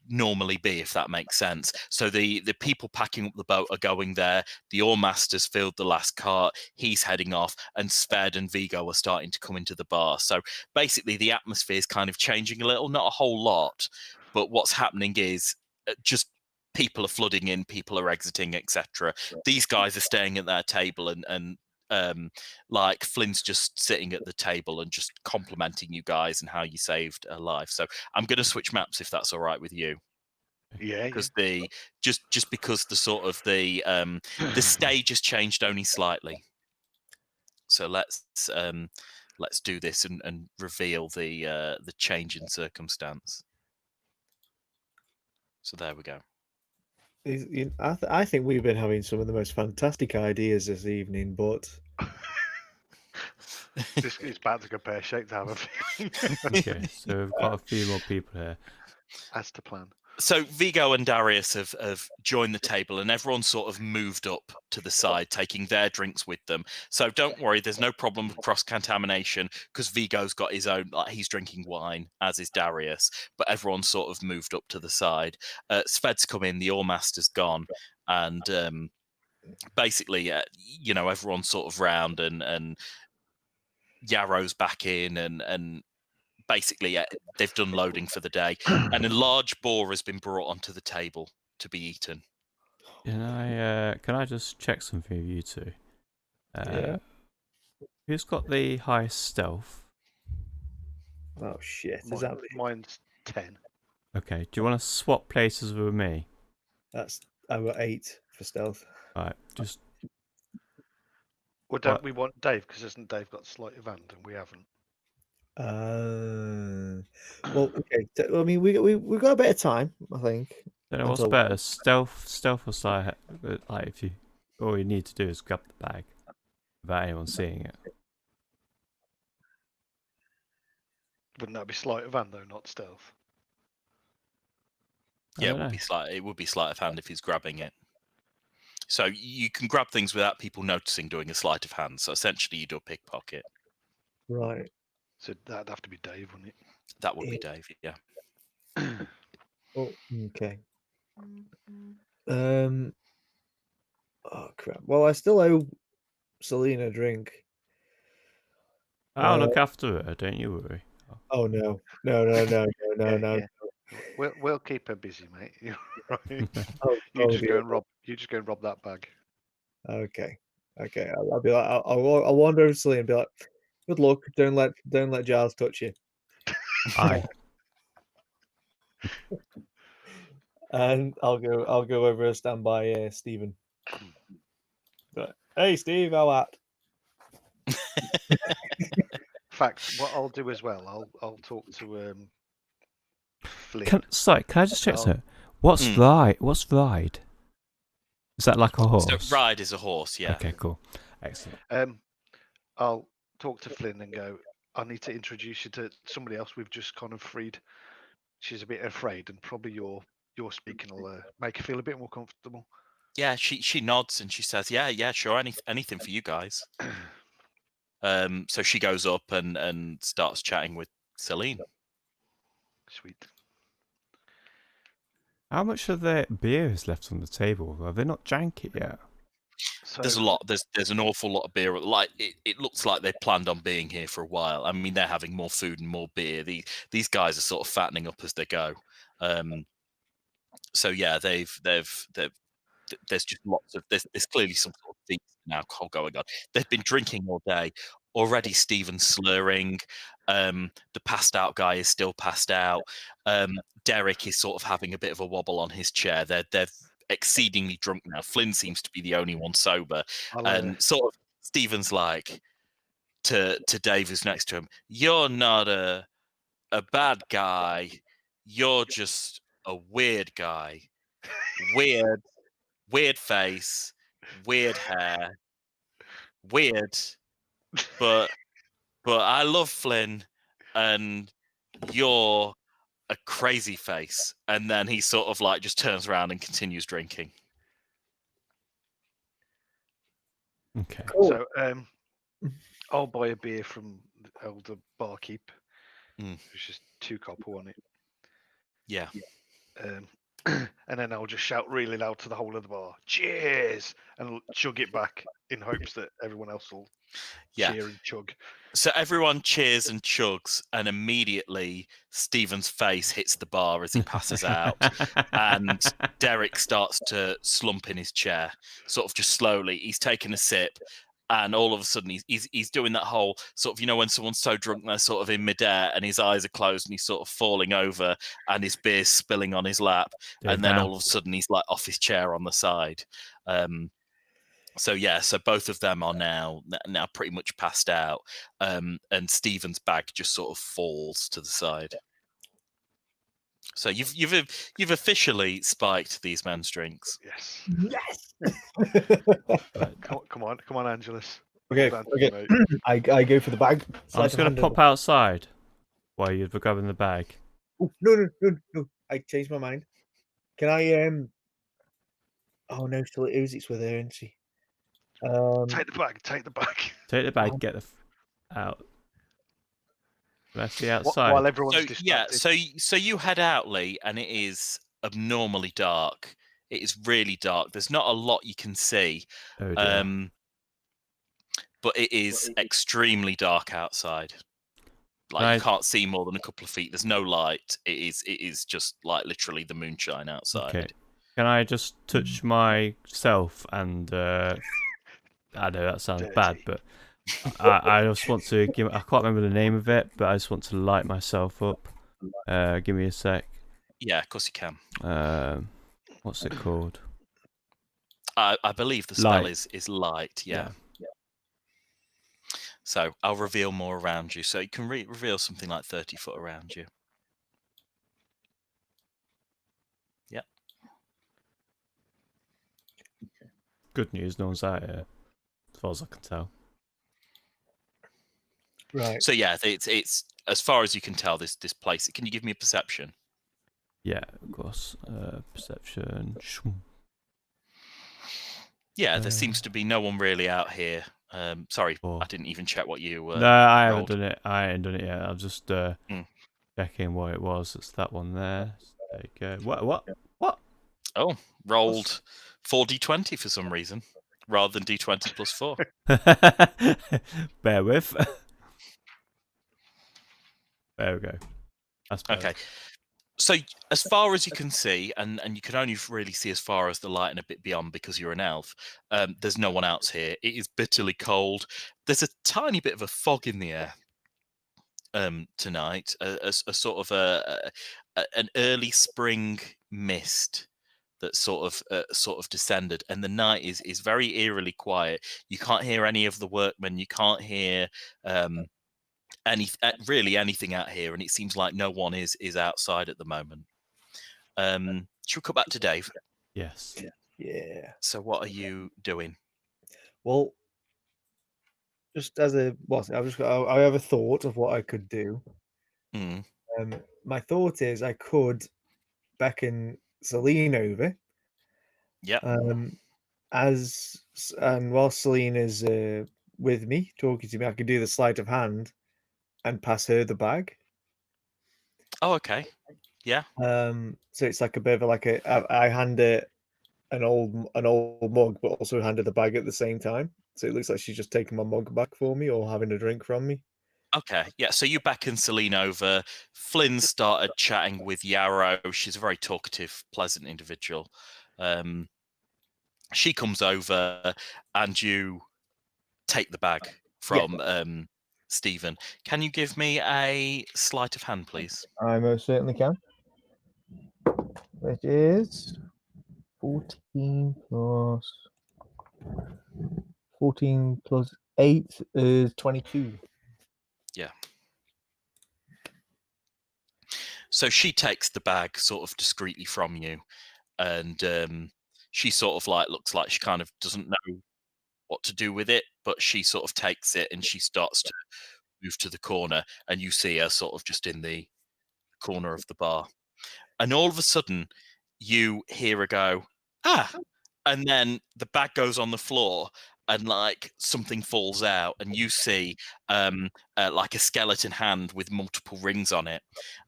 Speaker 2: normally be, if that makes sense. So the people packing up the boat are going there. The oar master's filled the last cart. He's heading off, and Sved and Vigo are starting to come into the bar. So basically, the atmosphere is kind of changing a little, not a whole lot, but what's happening is just people are flooding in, people are exiting, etc. These guys are staying at their table, and like Flynn's just sitting at the table and just complimenting you guys and how you saved a life. So I'm going to switch maps if that's all right with you,
Speaker 4: Yeah,
Speaker 2: because just because the sort of the stage has changed only slightly. So let's do this and reveal the change in circumstance. So there we go.
Speaker 5: I think we've been having some of the most fantastic ideas this evening, but
Speaker 4: this is about to go pear-shaped, I have a feeling.
Speaker 1: Okay, so we've got a few more people here.
Speaker 4: As to plan.
Speaker 2: So Vigo and Darius have joined the table, and everyone's sort of moved up to the side, taking their drinks with them. So don't worry, there's no problem with cross-contamination because Vigo's got his own, like he's drinking wine, as is Darius, but everyone's sort of moved up to the side. Sved's come in, the Oar Master's gone, and basically, everyone's sort of round, and Yarrow's back in, and basically they've done loading for the day, and a large boar has been brought onto the table to be eaten.
Speaker 1: Can I just check something with you two?
Speaker 5: yeah.
Speaker 1: Who's got the highest stealth?
Speaker 5: Oh shit! Is that me?
Speaker 4: Mine's 10.
Speaker 1: Okay, do you want to swap places with me?
Speaker 5: I got 8 for stealth.
Speaker 1: Alright, just
Speaker 4: Well, don't
Speaker 1: What?
Speaker 4: we want Dave? Because hasn't Dave got sleight of hand and we haven't?
Speaker 5: Well, okay. I mean, we've got a bit of time, I think.
Speaker 1: don't know what's
Speaker 5: until-
Speaker 1: better, stealth or sleight. Like if you all you need to do is grab the bag without anyone seeing it.
Speaker 4: Wouldn't that be sleight of hand though, not stealth?
Speaker 1: I
Speaker 2: Yeah,
Speaker 1: don't
Speaker 2: it would be sleight of hand if he's grabbing it. So you can grab things without people noticing doing a sleight of hand. So essentially, you do a pickpocket.
Speaker 5: Right.
Speaker 4: So that'd have to be Dave, wouldn't it?
Speaker 2: That would be Dave. Yeah.
Speaker 5: Oh, okay. Oh crap. Well, I still owe Selena a drink.
Speaker 1: I'll look after her, don't you worry.
Speaker 5: Oh no.
Speaker 4: Yeah. We'll keep her busy, mate. You're right. You just go and rob that bag.
Speaker 5: Okay. I'll be like, I'll wander over to Selena and be like, good luck. Don't let Giles touch you.
Speaker 1: Aye.
Speaker 5: And I'll go over and stand by Stephen. But hey, Steve, how at?
Speaker 4: In fact, what I'll do as well, I'll talk to Flynn.
Speaker 1: Can I just check
Speaker 4: Oh.
Speaker 1: something? What's ride? What's ride? Is that like a horse?
Speaker 2: So ride is a horse. Yeah.
Speaker 1: Okay, cool. Excellent.
Speaker 4: I'll talk to Flynn and go, I need to introduce you to somebody else we've just kind of freed. She's a bit afraid, and probably your speaking will make her feel a bit more comfortable.
Speaker 2: Yeah. She nods and she says, "Yeah, sure. Anything for you guys." So she goes up and starts chatting with Celine.
Speaker 4: Sweet.
Speaker 1: How much of their beer is left on the table? Have they not drank it yet?
Speaker 4: So
Speaker 2: There's a lot. There's an awful lot of beer. Like it looks like they planned on being here for a while. I mean, they're having more food and more beer. These guys are sort of fattening up as they go. So yeah, they've there's just lots of there's clearly some sort of feast and alcohol going on. They've been drinking all day. Already Stephen's slurring. The passed out guy is still passed out. Derek is sort of having a bit of a wobble on his chair. They're exceedingly drunk now. Flynn seems to be the only one sober. And sort of Stephen's like to Dave who's next to him, you're not a a bad guy. You're just a weird guy. Weird face, weird hair, weird. But I love Flynn, and you're a crazy face. And then he sort of like just turns around and continues drinking.
Speaker 1: Okay.
Speaker 5: Cool.
Speaker 4: So I'll buy a beer from the elder barkeep.
Speaker 2: Mm.
Speaker 4: There's just 2 copper on it.
Speaker 2: Yeah.
Speaker 4: And then I'll just shout really loud to the whole of the bar, "Cheers!" and chug it back in hopes that everyone else will
Speaker 2: Yeah.
Speaker 4: cheer and chug.
Speaker 2: So everyone cheers and chugs, and immediately Stephen's face hits the bar as he passes out, and Derek starts to slump in his chair, sort of just slowly. He's taking a sip, and all of a sudden he's doing that whole sort of, you know, when someone's so drunk they're sort of in midair and his eyes are closed and he's sort of falling over and his beer's spilling on his lap, and then all of a sudden he's like off his chair on the side. So yeah, so both of them are now pretty much passed out, and Stephen's bag just sort of falls to the side. So you've officially spiked these men's drinks.
Speaker 4: Yes.
Speaker 5: Yes.
Speaker 1: Right.
Speaker 4: Come on, Angelus.
Speaker 5: Okay.
Speaker 4: Well done,
Speaker 5: Okay.
Speaker 4: mate.
Speaker 5: I go for the bag.
Speaker 1: I'm
Speaker 5: sleight
Speaker 1: just
Speaker 5: of
Speaker 1: going
Speaker 5: hand
Speaker 1: to
Speaker 5: and-
Speaker 1: pop outside while you're grabbing the bag.
Speaker 5: Oh, no! I changed my mind. Can I? Oh no, still Uzi's with her, isn't she?
Speaker 4: Take the bag.
Speaker 1: Take the bag, get the out. Let's see
Speaker 4: While
Speaker 1: outside.
Speaker 4: everyone's
Speaker 2: So yeah,
Speaker 4: distracted.
Speaker 2: so you head out, Lee, and it is abnormally dark. It is really dark. There's not a lot you can see,
Speaker 1: Oh dear.
Speaker 2: but it is extremely dark outside. Like
Speaker 1: Right.
Speaker 2: you can't see more than a couple of feet. There's no light. It is just like literally the moonshine outside.
Speaker 1: Okay. Can I just touch myself and I know that sounds bad,
Speaker 4: Dirty.
Speaker 1: but I just want to give. I can't remember the name of it, but I just want to light myself up. Give me a sec.
Speaker 2: Yeah, of course you can.
Speaker 1: What's it called?
Speaker 2: I believe the spell
Speaker 1: Light.
Speaker 2: is light. Yeah.
Speaker 1: Yeah.
Speaker 2: So I'll reveal more around you. So you can reveal something like 30 foot around you. Yep.
Speaker 1: Good news, no one's out here, as far as I can tell.
Speaker 5: Right.
Speaker 2: So yeah, it's as far as you can tell this place. Can you give me a perception?
Speaker 1: Yeah, of course. Perception.
Speaker 2: Yeah, there seems to be no one really out here. Sorry,
Speaker 1: Four.
Speaker 2: I didn't even check what you.
Speaker 1: No, I haven't
Speaker 2: rolled.
Speaker 1: done it. I ain't done it yet. I'm just checking what it was. It's that one there. There you go. What?
Speaker 2: Oh, rolled 4d20 for some reason, rather than d20 plus 4.
Speaker 1: Bear with. There we go. That's better.
Speaker 2: Okay. So as far as you can see, and you can only really see as far as the light and a bit beyond because you're an elf, there's no one else here. It is bitterly cold. There's a tiny bit of a fog in the air tonight, a sort of an early spring mist that sort of descended, and the night is very eerily quiet. You can't hear any of the workmen. You can't hear really anything out here, and it seems like no one is outside at the moment. Should we cut back to Dave?
Speaker 1: Yes.
Speaker 5: Yeah.
Speaker 2: So what are you doing?
Speaker 5: Well, just as a I have a thought of what I could do.
Speaker 2: Mm.
Speaker 5: My thought is I could beckon Celine over.
Speaker 2: Yeah.
Speaker 5: And while Celine is with me talking to me, I could do the sleight of hand and pass her the bag.
Speaker 2: Oh, okay. Yeah.
Speaker 5: So it's like a bit of I hand her an old mug, but also hand her the bag at the same time. So it looks like she's just taking my mug back for me or having a drink from me.
Speaker 2: Okay. Yeah. So you beckon Celine over. Flynn started chatting with Yarrow. She's a very talkative, pleasant individual. She comes over, and you take the bag from Stephen. Can you give me a sleight of hand, please?
Speaker 5: I most certainly can. Which is 14 plus 8 is 22.
Speaker 2: Yeah. So she takes the bag sort of discreetly from you, and she sort of like looks like she kind of doesn't know what to do with it, but she sort of takes it and she starts to move to the corner, and you see her sort of just in the corner of the bar. And all of a sudden, you hear her go, "Ah!" And then the bag goes on the floor, and like something falls out, and you see like a skeleton hand with multiple rings on it.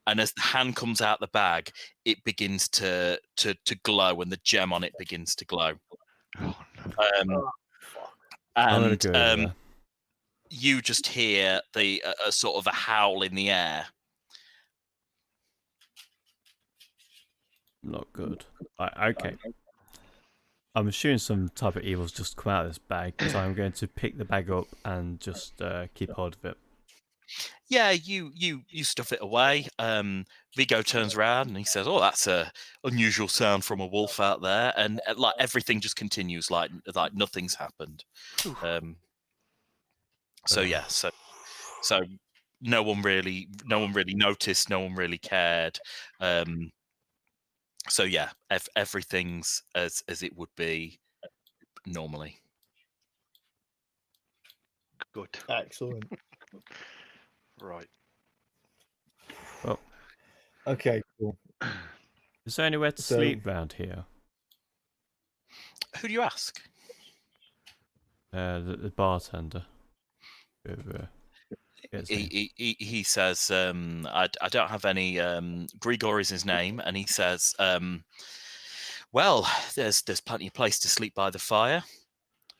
Speaker 2: And as the hand comes out the bag, it begins to glow, and the gem on it begins to glow.
Speaker 4: Oh,
Speaker 2: Um,
Speaker 1: I'm gonna
Speaker 2: and
Speaker 1: go over there.
Speaker 2: you just hear the a sort of a howl in the air.
Speaker 1: Not good. Okay. I'm assuming some type of evil's just come out of this bag, so I'm going to pick the bag up and just keep hold of it.
Speaker 2: Yeah, you stuff it away. Vigo turns around and he says, "Oh, that's a unusual sound from a wolf out there," and like everything just continues like nothing's happened. So yeah, so no one really noticed, no one really cared. So yeah, everything's as it would be normally.
Speaker 4: good.
Speaker 5: Excellent.
Speaker 4: Right.
Speaker 1: Well,
Speaker 5: Okay, cool.
Speaker 1: is there anywhere to
Speaker 5: So-
Speaker 1: sleep round here?
Speaker 2: Who do you ask?
Speaker 1: The bartender. Who, gets in.
Speaker 2: He says, I don't have any. Grigor is his name, and he says, well, there's plenty of place to sleep by the fire.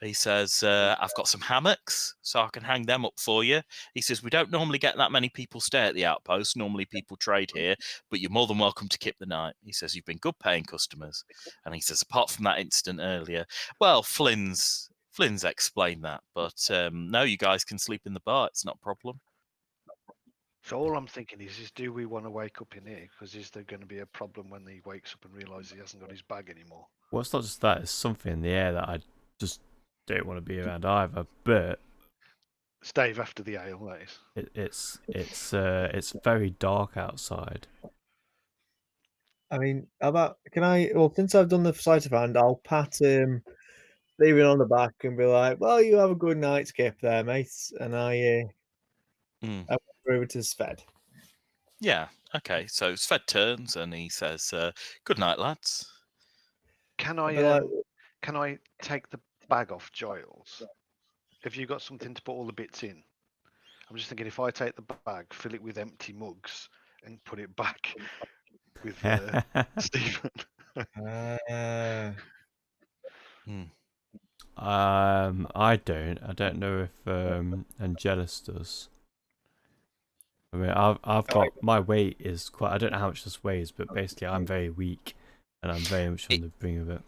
Speaker 2: He says, I've got some hammocks, so I can hang them up for you. He says, we don't normally get that many people stay at the outpost. Normally people trade here, but you're more than welcome to keep the night. He says, you've been good paying customers. And he says, apart from that incident earlier, well, Flynn's explained that, but no, you guys can sleep in the bar. It's not a problem.
Speaker 4: So all I'm thinking is do we want to wake up in here? Because is there going to be a problem when he wakes up and realises he hasn't got his bag anymore?
Speaker 1: Well, it's not just that. It's something in the air that I just don't want to be around either. But
Speaker 4: Stave after the ale, that is.
Speaker 1: it's very dark outside.
Speaker 5: I mean, how about since I've done the sleight of hand, I'll pat Steven on the back and be like, "Well, you have a good night's skip there, mate." And I
Speaker 2: Mm.
Speaker 5: go over to Sved.
Speaker 2: Yeah, okay. So Sved turns and he says, good night, lads.
Speaker 4: Can
Speaker 5: I'll be
Speaker 4: I
Speaker 5: like,
Speaker 4: can I take the bag off Giles? Have you got something to put all the bits in? I'm just thinking if I take the bag, fill it with empty mugs, and put it back with Stephen.
Speaker 1: I don't know if Angelus does. I mean, I've got my weight is quite. I don't know how much this weighs, but basically I'm very weak, and I'm very much on the brink of it.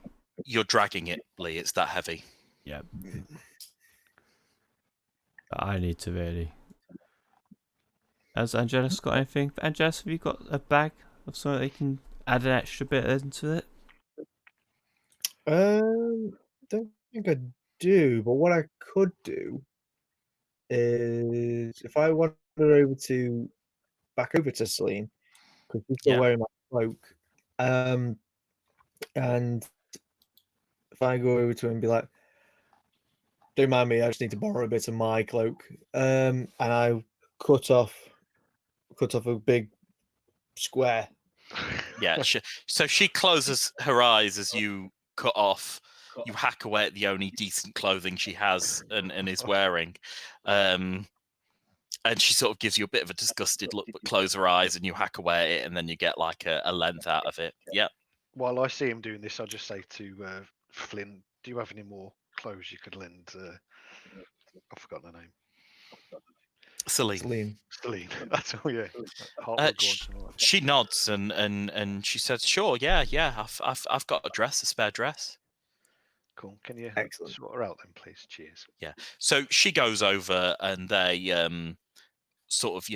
Speaker 2: You're dragging it, Lee. It's that heavy.
Speaker 1: Yeah. I need to really. Has Angelus got anything? Angelus, have you got a bag of something that you can add an extra bit into it?
Speaker 5: don't think I do, but what I could do is if I wander back over to Celine, because she's still
Speaker 2: Yeah.
Speaker 5: wearing my cloak, and if I go over to her and be like, "Don't mind me, I just need to borrow a bit of my cloak," and I cut off a big square.
Speaker 2: Yeah. So she closes her eyes as you cut off. You hack away at the only decent clothing she has and is wearing. And she sort of gives you a bit of a disgusted look, but close her eyes and you hack away at it, and then you get like a length out of it. Yeah.
Speaker 4: While I see him doing this, I'll just say to Flynn, do you have any more clothes you could lend? I've forgotten her name.
Speaker 2: Celine.
Speaker 5: Celine.
Speaker 4: That's all, yeah.
Speaker 2: She nods and she says, "Sure, yeah. I've got a spare dress."
Speaker 4: Cool. Can you
Speaker 5: Excellent.
Speaker 4: sort her out then, please? Cheers.
Speaker 2: Yeah. So she goes over and they sort of,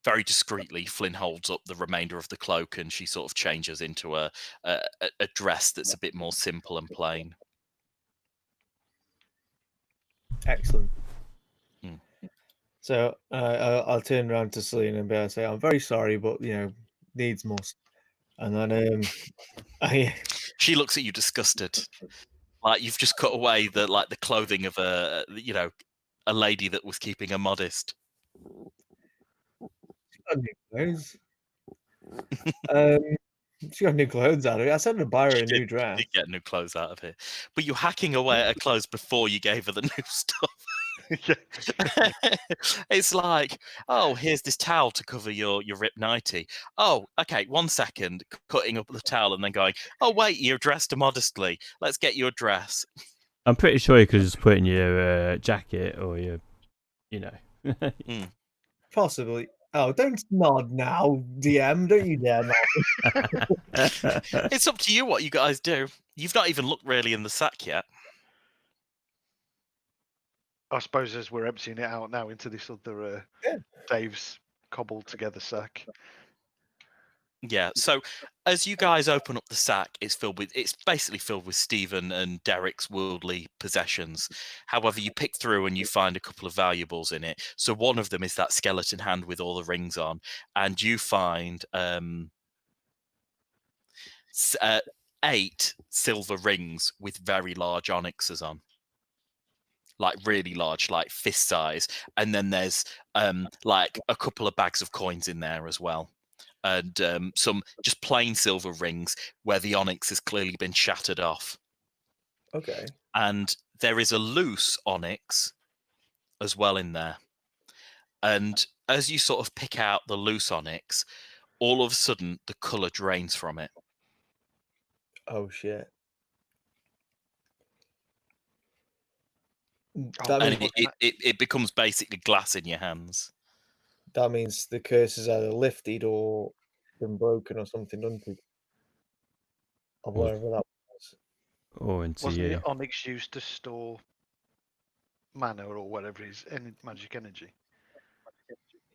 Speaker 2: very discreetly, Flynn holds up the remainder of the cloak and she sort of changes into a dress that's a bit more simple and plain.
Speaker 5: Excellent.
Speaker 2: Mm.
Speaker 5: So I'll turn around to Celine and be able to say, "I'm very sorry, but needs must. And then
Speaker 2: She looks at you disgusted, like you've just cut away the clothing of a lady that was keeping her modest.
Speaker 5: got new clothes. She got new clothes out of it. I said to buy her a new dress.
Speaker 2: Did get new clothes out of it, but you're hacking away at her clothes before you gave her the new stuff. It's like, oh, here's this towel to cover your ripped nightie. Oh, okay, 1 second, cutting up the towel and then going, oh wait, you're dressed immodestly. Let's get you a dress.
Speaker 1: I'm pretty sure you could just put in your jacket or your,
Speaker 5: Possibly. Oh, don't nod now, DM. Don't you dare nod.
Speaker 2: It's up to you what you guys do. You've not even looked really in the sack yet.
Speaker 4: I suppose as we're emptying it out now into this other Dave's cobbled together sack.
Speaker 2: Yeah, so as you guys open up the sack, it's basically filled with Stephen and Derek's worldly possessions. However, you pick through and you find a couple of valuables in it. So one of them is that skeleton hand with all the rings on, and you find 8 silver rings with very large onyxes on. Like really large, like fist size. And then there's like a couple of bags of coins in there as well. And some just plain silver rings where the onyx has clearly been shattered off.
Speaker 5: Okay.
Speaker 2: And there is a loose onyx as well in there. And as you sort of pick out the loose onyx, all of a sudden the colour drains from it.
Speaker 5: Oh shit.
Speaker 4: Oh,
Speaker 2: And
Speaker 5: means,
Speaker 2: it becomes basically glass in your hands.
Speaker 5: that means the curse is either lifted or been broken or something, doesn't it? Or whatever that was.
Speaker 1: or into
Speaker 4: Wasn't
Speaker 1: you.
Speaker 4: the onyx used to store mana or whatever it is, magic energy?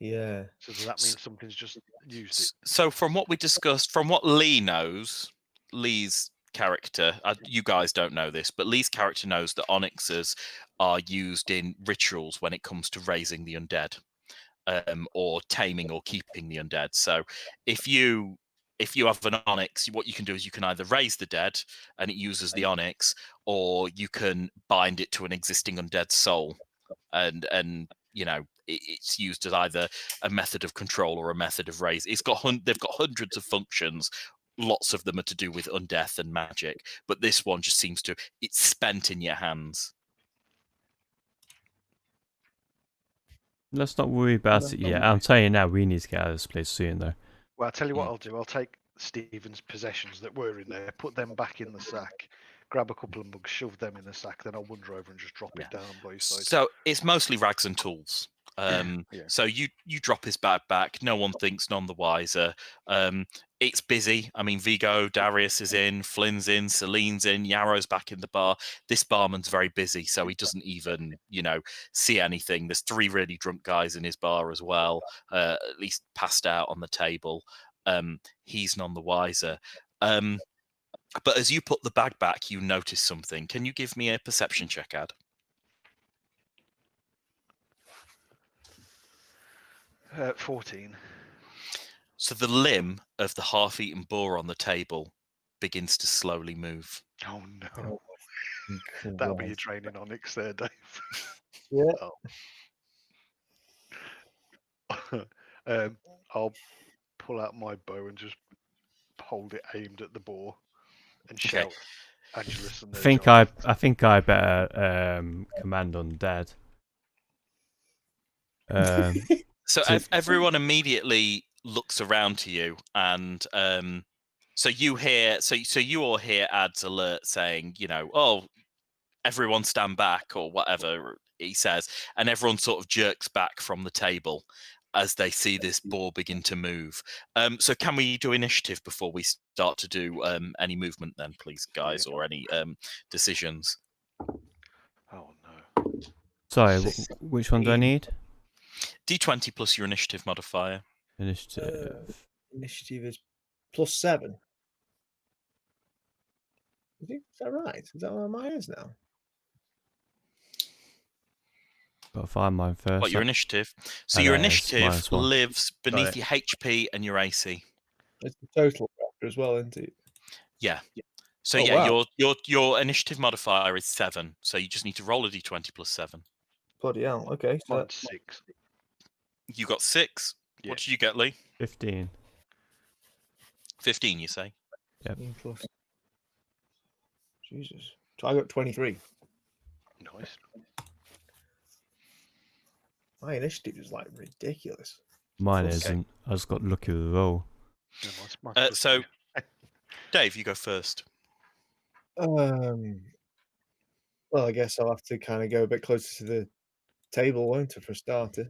Speaker 5: Yeah.
Speaker 4: So does that mean something's just used it?
Speaker 2: So from what we discussed, from what Lee knows, Lee's character, you guys don't know this, but Lee's character knows that onyxes are used in rituals when it comes to raising the undead, or taming or keeping the undead. So if you have an onyx, what you can do is you can either raise the dead and it uses the onyx, or you can bind it to an existing undead soul, and it's used as either a method of control or a method of raise. They've got hundreds of functions. Lots of them are to do with undeath and magic, but this one just seems to, it's spent in your hands.
Speaker 1: Let's not worry about it yet. I'm telling you now, we need to get out of this place soon, though.
Speaker 4: Well, I'll tell you what I'll do. I'll take Stephen's possessions that were in there, put them back in the sack, grab a couple of mugs, shove them in the sack, then I'll wander over and just drop it down by his side.
Speaker 2: So it's mostly rags and tools.
Speaker 4: Yeah.
Speaker 2: So you drop his bag back. No one thinks, none the wiser. It's busy. I mean, Vigo, Darius is in, Flynn's in, Celine's in, Yarrow's back in the bar. This barman's very busy, so he doesn't even, see anything. There's 3 really drunk guys in his bar as well, at least passed out on the table. He's none the wiser. But as you put the bag back, you notice something. Can you give me a perception check, Ad?
Speaker 4: 14.
Speaker 2: So the limb of the half-eaten boar on the table begins to slowly move.
Speaker 4: Oh no. That'll be your training onyx there, Dave.
Speaker 5: Yeah.
Speaker 4: I'll pull out my bow and just hold it aimed at the boar and shout, Angelus and
Speaker 1: I think I better command undead.
Speaker 2: So everyone immediately looks around to you, and so you all hear Ad's alert saying, oh, everyone stand back or whatever he says, and everyone sort of jerks back from the table as they see this boar begin to move. So can we do initiative before we start to do any movement then, please, guys, or any decisions?
Speaker 4: Oh no.
Speaker 1: Sorry, which one do I need?
Speaker 2: D20 plus your initiative modifier.
Speaker 1: Initiative.
Speaker 5: Initiative is +7. Is that right? Is that where mine is now?
Speaker 1: Gotta find mine first.
Speaker 2: What, your initiative? So
Speaker 1: I
Speaker 2: your
Speaker 1: know, it's
Speaker 2: initiative
Speaker 1: -1.
Speaker 2: lives beneath your HP and your AC.
Speaker 5: It's the total factor as well, isn't it?
Speaker 2: Yeah. So
Speaker 5: Oh,
Speaker 2: yeah,
Speaker 5: wow.
Speaker 2: your initiative modifier is 7. So you just need to roll a d20 plus 7.
Speaker 5: Bloody hell. Okay, so
Speaker 4: Mine's 6.
Speaker 2: You got 6.
Speaker 4: Yeah.
Speaker 2: What did you get, Lee?
Speaker 1: 15.
Speaker 2: 15, you say?
Speaker 1: Yep.
Speaker 5: 15 plus. Jesus. So I got 23.
Speaker 4: Nice.
Speaker 5: My initiative is like ridiculous.
Speaker 1: Mine
Speaker 5: Okay.
Speaker 1: isn't. I just got lucky with the roll.
Speaker 4: Yeah, mine's plus
Speaker 2: So,
Speaker 4: 2.
Speaker 2: Dave, you go first.
Speaker 5: Well, I guess I'll have to kind of go a bit closer to the table, won't I, for a starter?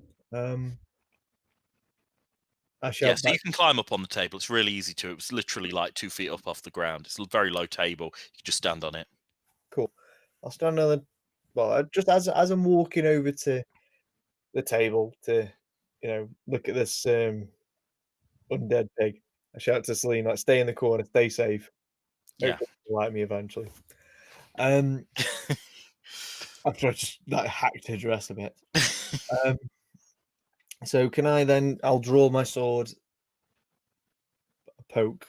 Speaker 5: I shout
Speaker 2: Yeah, so
Speaker 5: back.
Speaker 2: you can climb up on the table. It's really easy to. It was literally like 2 feet up off the ground. It's a very low table. You can just stand on it.
Speaker 5: Cool. I'll stand on the. Well, just as I'm walking over to the table to, look at this undead pig, I shout to Celine, like, "Stay in the corner, stay safe."
Speaker 2: Yeah.
Speaker 5: Hopefully she'll like me eventually. After I just like hacked her dress a bit. So can I then? I'll draw my sword, poke,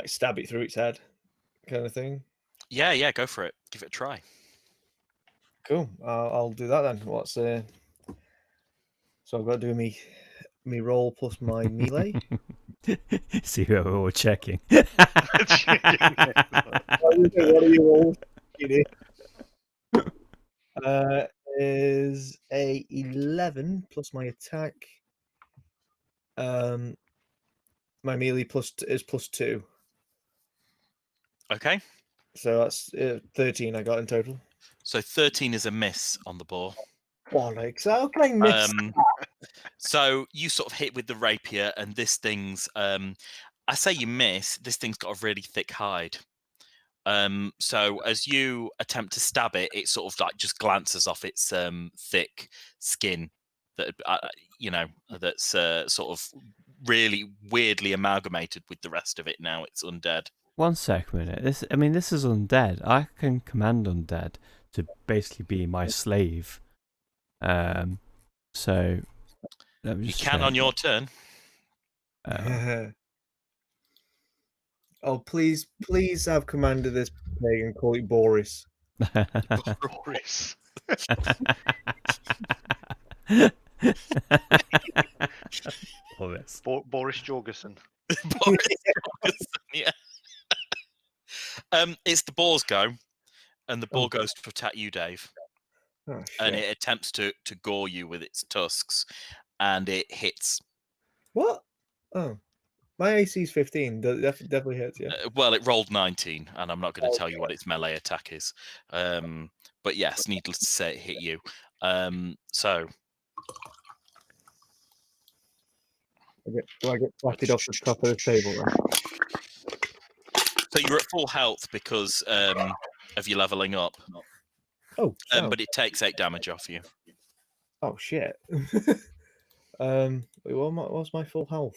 Speaker 5: like stab it through its head, kind of thing.
Speaker 2: Yeah, go for it. Give it a try.
Speaker 5: Cool. I'll do that then. What's so I've got to do me roll plus my melee.
Speaker 1: See who we're all checking.
Speaker 5: What are you rolls? Is a 11 plus my attack. My melee is plus 2.
Speaker 2: Okay.
Speaker 5: So that's 13 I got in total.
Speaker 2: So 13 is a miss on the ball.
Speaker 5: Bollocks! How can I miss?
Speaker 2: So you sort of hit with the rapier, and this thing's. I say you miss. This thing's got a really thick hide. So as you attempt to stab it, it sort of like just glances off its thick skin that that's sort of really weirdly amalgamated with the rest of it. Now it's undead.
Speaker 1: 1 minute. This is undead. I can command undead to basically be my slave. So let me
Speaker 2: You
Speaker 1: just
Speaker 2: can
Speaker 1: check.
Speaker 2: on your turn.
Speaker 5: Oh, please have commanded this pig and call it Boris.
Speaker 4: Boris.
Speaker 1: Boris.
Speaker 4: Boris Jorgensen.
Speaker 2: Boris Jorgensen, yeah. It's the boar's go, and the boar goes to attack you, Dave.
Speaker 5: Oh,
Speaker 2: And
Speaker 5: shit.
Speaker 2: it attempts to gore you with its tusks, and it hits.
Speaker 5: What? Oh, my AC is 15. Definitely hits, yeah.
Speaker 2: Well, it rolled 19, and I'm not going to tell you what its melee attack is. But yes, needless to say, it hit you. So
Speaker 5: Do I get flatted off the top of the table then?
Speaker 2: So you're at full health because of your leveling up.
Speaker 5: Oh,
Speaker 2: But it takes 8 damage off you.
Speaker 5: oh shit. Wait, what's my full health?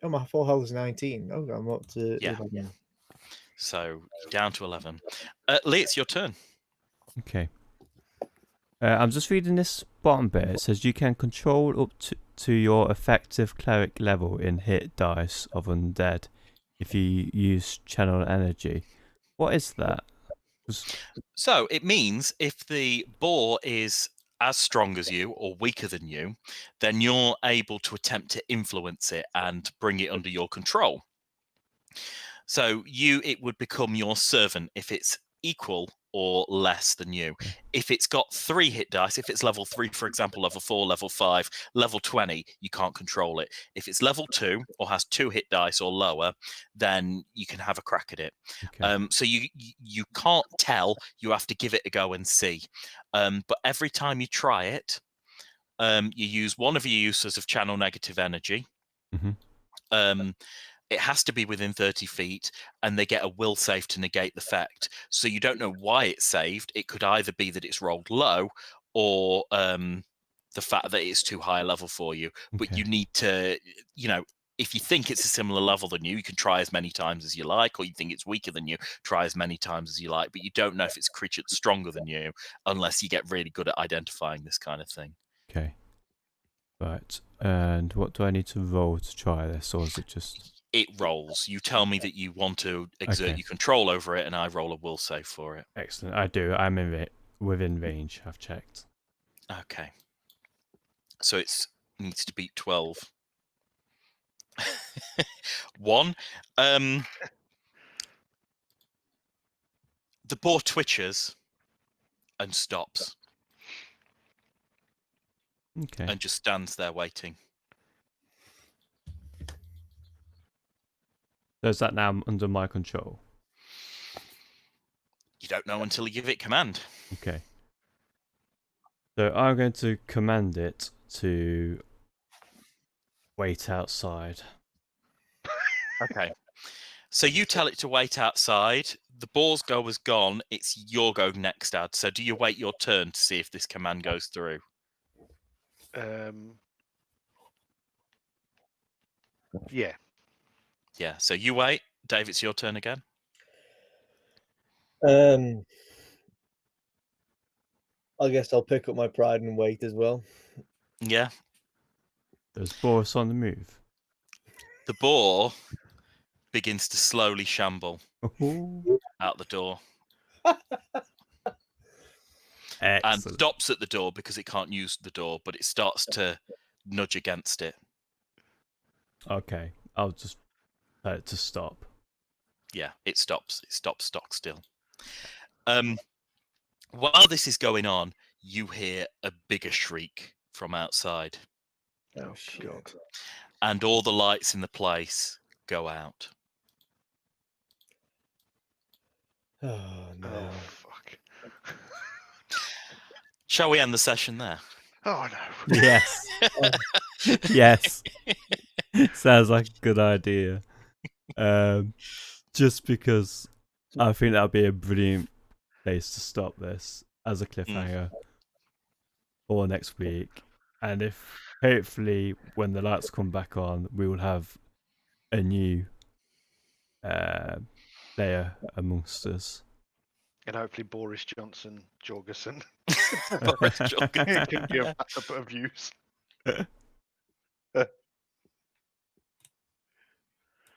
Speaker 5: My full health is 19. Oh, I'm up to 11.
Speaker 2: So you're down to 11. Lee, it's your turn.
Speaker 1: Okay. I'm just reading this bottom bit. It says you can control up to your effective cleric level in hit dice of undead if you use channel energy. What is that?
Speaker 2: So it means if the boar is as strong as you or weaker than you, then you're able to attempt to influence it and bring it under your control. So it would become your servant if it's equal or less than you. If it's got 3 hit dice, if it's level 3, for example, level 4, level 5, level 20, you can't control it. If it's level 2 or has 2 hit dice or lower, then you can have a crack at it.
Speaker 1: Okay.
Speaker 2: So you can't tell. You have to give it a go and see. But every time you try it, you use one of your uses of channel negative energy.
Speaker 1: Mm-hmm.
Speaker 2: It has to be within 30 feet, and they get a will save to negate the effect. So you don't know why it's saved. It could either be that it's rolled low, or the fact that it's too high a level for you. But
Speaker 1: Okay.
Speaker 2: you need to, if you think it's a similar level than you can try as many times as you like, or you think it's weaker than you, try as many times as you like. But you don't know if it's a creature that's stronger than you unless you get really good at identifying this kind of thing.
Speaker 1: Okay. Right. And what do I need to roll to try this, or is it just?
Speaker 2: It rolls. You tell me that you want to exert
Speaker 1: Okay.
Speaker 2: your control over it, and I roll a will save for it.
Speaker 1: Excellent. I do. I'm within range. I've checked.
Speaker 2: Okay. So it needs to beat 12. 1. The boar twitches and stops
Speaker 1: Okay.
Speaker 2: and just stands there waiting.
Speaker 1: So is that now under my control?
Speaker 2: You don't know until you give it command.
Speaker 1: Okay. So I'm going to command it to wait outside.
Speaker 2: Okay. So you tell it to wait outside. The boar's go was gone. It's your go next, Ad. So do you wait your turn to see if this command goes through?
Speaker 4: Yeah.
Speaker 2: Yeah. So you wait. Dave, it's your turn again.
Speaker 5: I guess I'll pick up my pride and wait as well.
Speaker 2: Yeah.
Speaker 1: There's Boris on the move.
Speaker 2: The boar begins to slowly shamble
Speaker 1: Ooh.
Speaker 2: out the door and
Speaker 1: Excellent.
Speaker 2: stops at the door because it can't use the door, but it starts to nudge against it.
Speaker 1: Okay. I'll just tell it to stop.
Speaker 2: Yeah, it stops. It stops stock still. While this is going on, you hear a bigger shriek from outside,
Speaker 5: Oh, shit.
Speaker 2: and all the lights in the place go out.
Speaker 5: Oh, no.
Speaker 4: Oh, fuck.
Speaker 2: Shall we end the session there?
Speaker 4: Oh, no.
Speaker 1: Yes. Yes. Sounds like a good idea. Just because I think that would be a brilliant place to stop this as a cliffhanger for next week. And if hopefully when the lights come back on, we will have a new player amongst us.
Speaker 4: And hopefully Boris Johnson Jorgensen
Speaker 2: Boris Johnson.
Speaker 4: can give that a bit of use.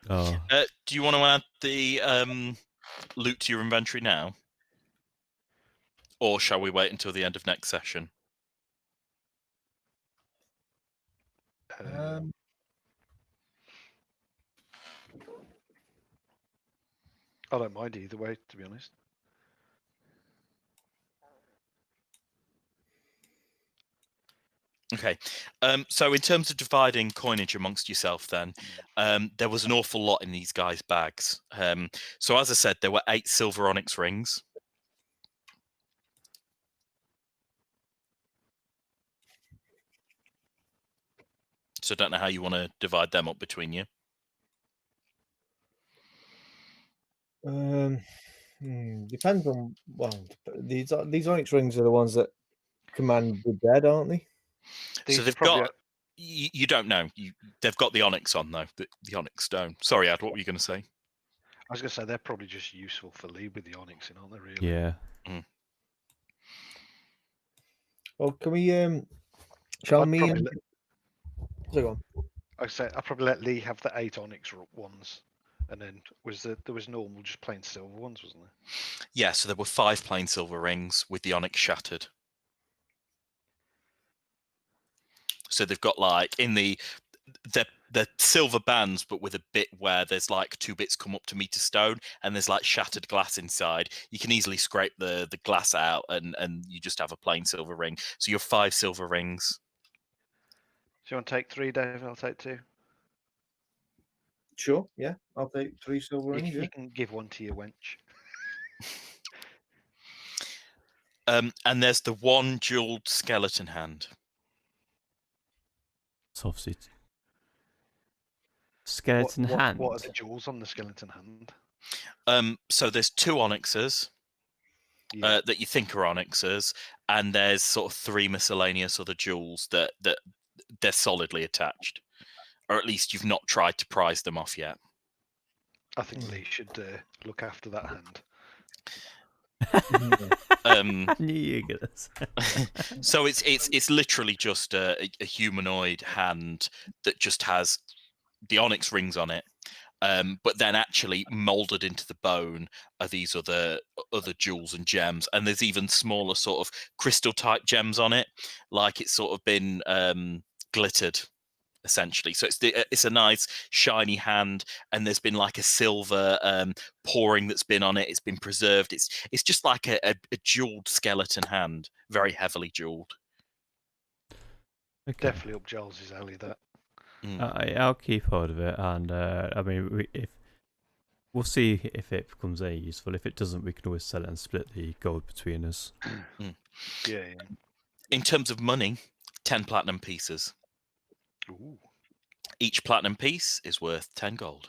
Speaker 1: Oh,
Speaker 2: Do you want to add the loot to your inventory now? Or shall we wait until the end of next session?
Speaker 4: I don't mind either way, to be honest.
Speaker 2: Okay. So in terms of dividing coinage amongst yourself then, there was an awful lot in these guys' bags. So as I said, there were 8 silver onyx rings. So I don't know how you want to divide them up between you.
Speaker 5: Depends on, well, these onyx rings are the ones that command the dead, aren't they?
Speaker 2: So they've got. You don't know. They've got the onyx on though. The onyx stone. Sorry, Ad. What were you going to say?
Speaker 4: I was going to say they're probably just useful for lead with the onyx in, aren't they? Really?
Speaker 1: yeah.
Speaker 5: Well, can we shall
Speaker 4: I'd
Speaker 5: me?
Speaker 4: probably
Speaker 5: So go on.
Speaker 4: I'd say I'd probably let Lee have the 8 onyx ones, and then there was normal, just plain silver ones, wasn't there?
Speaker 2: Yeah. So there were 5 plain silver rings with the onyx shattered. So they've got like in the silver bands, but with a bit where there's like 2 bits come up to meet a stone, and there's like shattered glass inside. You can easily scrape the glass out, and you just have a plain silver ring. So you have 5 silver rings.
Speaker 4: Do you want to take 3, Dave? I'll take 2.
Speaker 5: Sure. Yeah, I'll take 3 silver rings.
Speaker 4: You can give 1 to your wench.
Speaker 2: And there's the 1 jeweled skeleton hand.
Speaker 1: It's obviously skeleton hand.
Speaker 4: What are the jewels on the skeleton hand?
Speaker 2: So there's 2 onyxes that you think are onyxes, and there's sort of 3 miscellaneous other jewels that they're solidly attached, or at least you've not tried to prise them off yet.
Speaker 4: I think Lee should look after that hand.
Speaker 1: I knew you were gonna say.
Speaker 2: So it's literally just a humanoid hand that just has the onyx rings on it. But then actually molded into the bone are these other jewels and gems, and there's even smaller sort of crystal type gems on it, like it's sort of been glittered essentially. So it's a nice shiny hand, and there's been like a silver pouring that's been on it. It's been preserved. It's just like a jeweled skeleton hand, very heavily jeweled.
Speaker 1: Okay.
Speaker 4: Definitely up Giles's alley. That.
Speaker 1: I'll keep hold of it, and I mean, if we'll see if it becomes any useful. If it doesn't, we can always sell it and split the gold between us.
Speaker 4: Yeah.
Speaker 2: In terms of money, 10 platinum pieces.
Speaker 4: Ooh.
Speaker 2: Each platinum piece is worth 10 gold.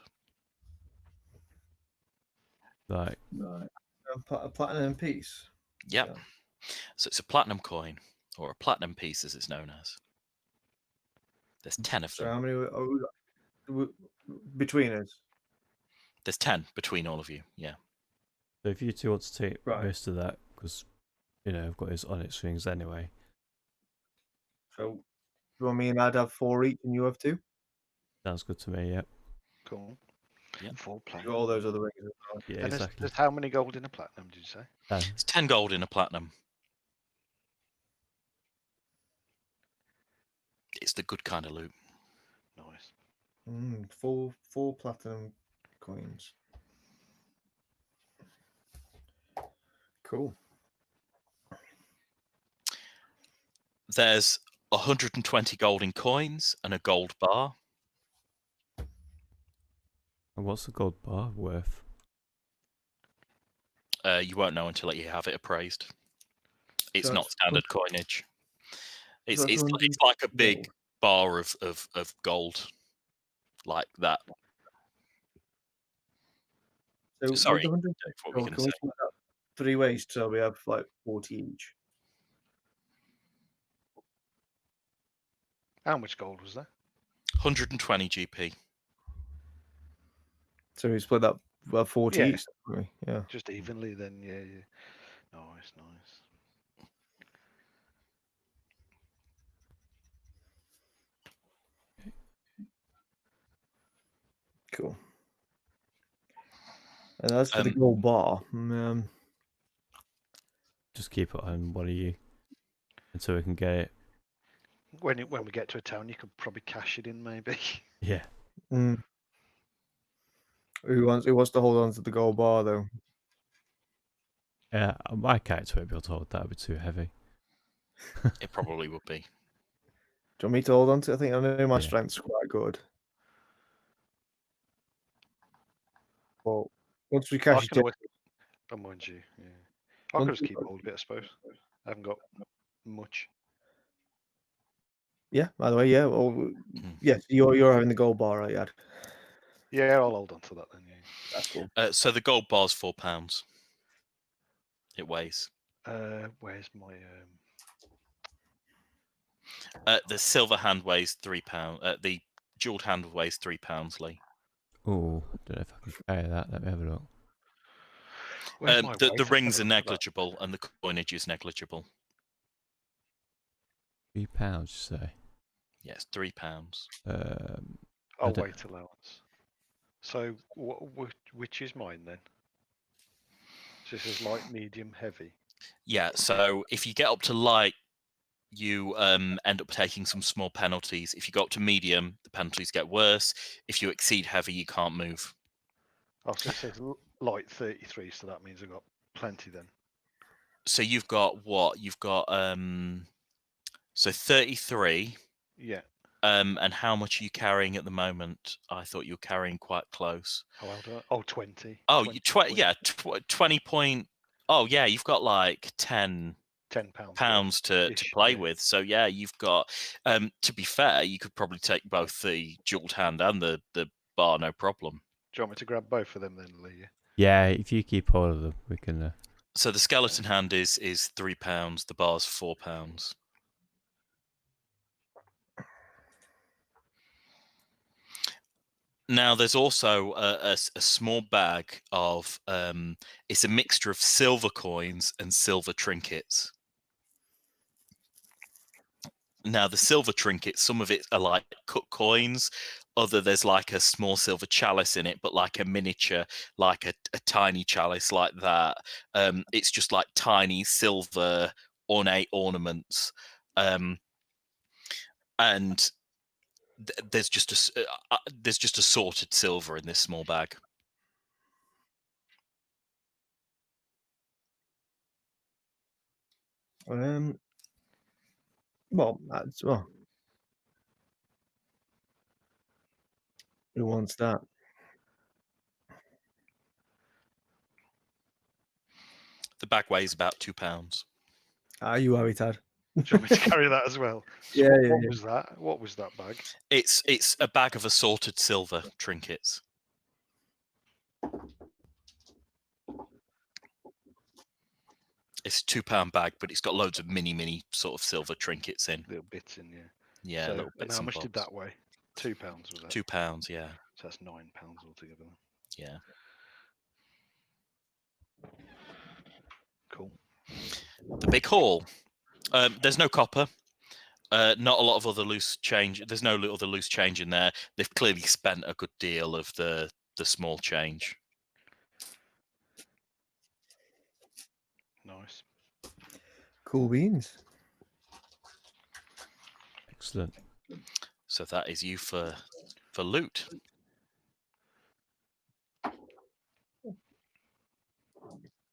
Speaker 1: Like,
Speaker 5: A platinum piece.
Speaker 2: Yep.
Speaker 5: Yeah.
Speaker 2: So it's a platinum coin, or a platinum piece as it's known as. There's 10 of
Speaker 5: So
Speaker 2: them.
Speaker 5: how many are we between us?
Speaker 2: There's 10 between all of you. Yeah.
Speaker 1: so if you two want to take
Speaker 5: Right.
Speaker 1: most of that, because I've got his onyx rings anyway.
Speaker 5: So you want me and I'd have 4 each, and you have 2?
Speaker 1: Sounds good to me. Yep.
Speaker 4: Cool.
Speaker 2: Yeah.
Speaker 4: Full
Speaker 5: You got
Speaker 4: platinum.
Speaker 5: all those other rings as well.
Speaker 1: Yeah,
Speaker 4: And
Speaker 1: exactly.
Speaker 4: there's how many gold in a platinum? Did you say?
Speaker 2: It's 10 gold in a platinum. It's the good kind of loot.
Speaker 4: Nice.
Speaker 5: Four platinum coins. Cool.
Speaker 2: There's 120 gold in coins and a gold bar.
Speaker 1: And what's the gold bar worth?
Speaker 2: You won't know until you have it appraised. It's
Speaker 5: So
Speaker 2: not
Speaker 5: it's
Speaker 2: standard coinage. It's
Speaker 5: so it's
Speaker 2: it's
Speaker 5: 100
Speaker 2: it's like a big
Speaker 5: gold.
Speaker 2: bar of gold, like that.
Speaker 5: So
Speaker 2: Sorry,
Speaker 5: with the 100
Speaker 2: Dave, what were you
Speaker 5: gold,
Speaker 2: going
Speaker 5: can
Speaker 2: to
Speaker 5: we
Speaker 2: say?
Speaker 5: split that 3 ways so we have like 40 each?
Speaker 4: How much gold was there?
Speaker 2: 120 GP.
Speaker 5: So we split that 40
Speaker 4: Yeah.
Speaker 5: each. don't we? Yeah.
Speaker 4: Just evenly then. Yeah. Nice.
Speaker 5: Cool. And as for the
Speaker 2: Um,
Speaker 5: gold bar,
Speaker 1: Just keep it on one of you until we can get it.
Speaker 4: When we get to a town, you could probably cash it in, maybe.
Speaker 1: Yeah.
Speaker 5: who wants to hold on to the gold bar though?
Speaker 1: Yeah, my character won't be able to hold that. It'd be too heavy.
Speaker 2: it probably would be.
Speaker 5: Do you want me to hold on to it? I think I know my
Speaker 1: Yeah.
Speaker 5: strength's quite good. Well, once we cash it in,
Speaker 4: Don't mind you. Yeah. I
Speaker 5: Once
Speaker 4: could just
Speaker 5: we-
Speaker 4: keep hold of it, I suppose. I haven't got much.
Speaker 5: yeah. By the way, yeah. Well, yes, you're having the gold bar, right? Yeah,
Speaker 4: Yeah, I'll hold on to that then. Yeah.
Speaker 5: that's cool.
Speaker 2: So the gold bar's £4. It weighs.
Speaker 4: Where's my
Speaker 2: The silver hand weighs £3. The jeweled hand weighs £3, Lee.
Speaker 1: Oh, don't know if I can carry that. Let me have a look.
Speaker 4: where's my
Speaker 2: The
Speaker 4: weight? I
Speaker 2: rings
Speaker 4: can't
Speaker 2: are
Speaker 4: remember that.
Speaker 2: negligible and the coinage is negligible.
Speaker 1: £3, you say?
Speaker 2: Yes, £3.
Speaker 1: I
Speaker 4: Oh,
Speaker 1: don't-
Speaker 4: weight allowance. So which is mine then? So this is light, medium, heavy.
Speaker 2: Yeah, so if you get up to light, you end up taking some small penalties. If you go up to medium, the penalties get worse. If you exceed heavy, you can't move.
Speaker 4: Oh, so it says light 33, so that means I've got plenty then.
Speaker 2: So you've got what? You've got so 33.
Speaker 4: Yeah.
Speaker 2: And how much are you carrying at the moment? I thought you were carrying quite close.
Speaker 4: How old am I? Oh, 20.
Speaker 2: Oh,
Speaker 4: 20
Speaker 2: yeah, 20 point. Oh, yeah, you've got like 10
Speaker 4: £10
Speaker 2: pounds to
Speaker 4: ish,
Speaker 2: play
Speaker 4: yeah.
Speaker 2: with. So yeah, you've got. To be fair, you could probably take both the jeweled hand and the bar, no problem.
Speaker 4: Do you want me to grab both of them then, Lee?
Speaker 1: Yeah, if you keep hold of them, we can.
Speaker 2: So the skeleton hand is £3. The bar's £4. Now, there's also a small bag of, it's a mixture of silver coins and silver trinkets. Now, the silver trinkets, some of it are like cut coins. There's like a small silver chalice in it, but like a miniature, like a tiny chalice like that. It's just like tiny silver ornate ornaments. And there's just assorted silver in this small bag.
Speaker 5: Well, that's who wants that?
Speaker 2: The bag weighs about 2 pounds.
Speaker 5: You have it, Tad.
Speaker 4: Do you want me to carry that as well? So
Speaker 5: Yeah,
Speaker 4: what
Speaker 5: yeah.
Speaker 4: was that? What was that bag?
Speaker 2: It's a bag of assorted silver trinkets. It's a 2 pound bag, but it's got loads of mini sort of silver trinkets in.
Speaker 4: Little bits in, yeah.
Speaker 2: Yeah,
Speaker 4: So,
Speaker 2: little
Speaker 4: and
Speaker 2: bits
Speaker 4: how
Speaker 2: and
Speaker 4: much did
Speaker 2: bobs.
Speaker 4: that weigh? £2 was that?
Speaker 2: 2 pounds, yeah.
Speaker 4: So that's £9 altogether.
Speaker 2: Yeah.
Speaker 4: Cool.
Speaker 2: The big haul. There's no copper. Not a lot of other loose change. There's no other loose change in there. They've clearly spent a good deal of the small change.
Speaker 4: Nice.
Speaker 5: Cool beans.
Speaker 1: Excellent.
Speaker 2: So that is you for loot.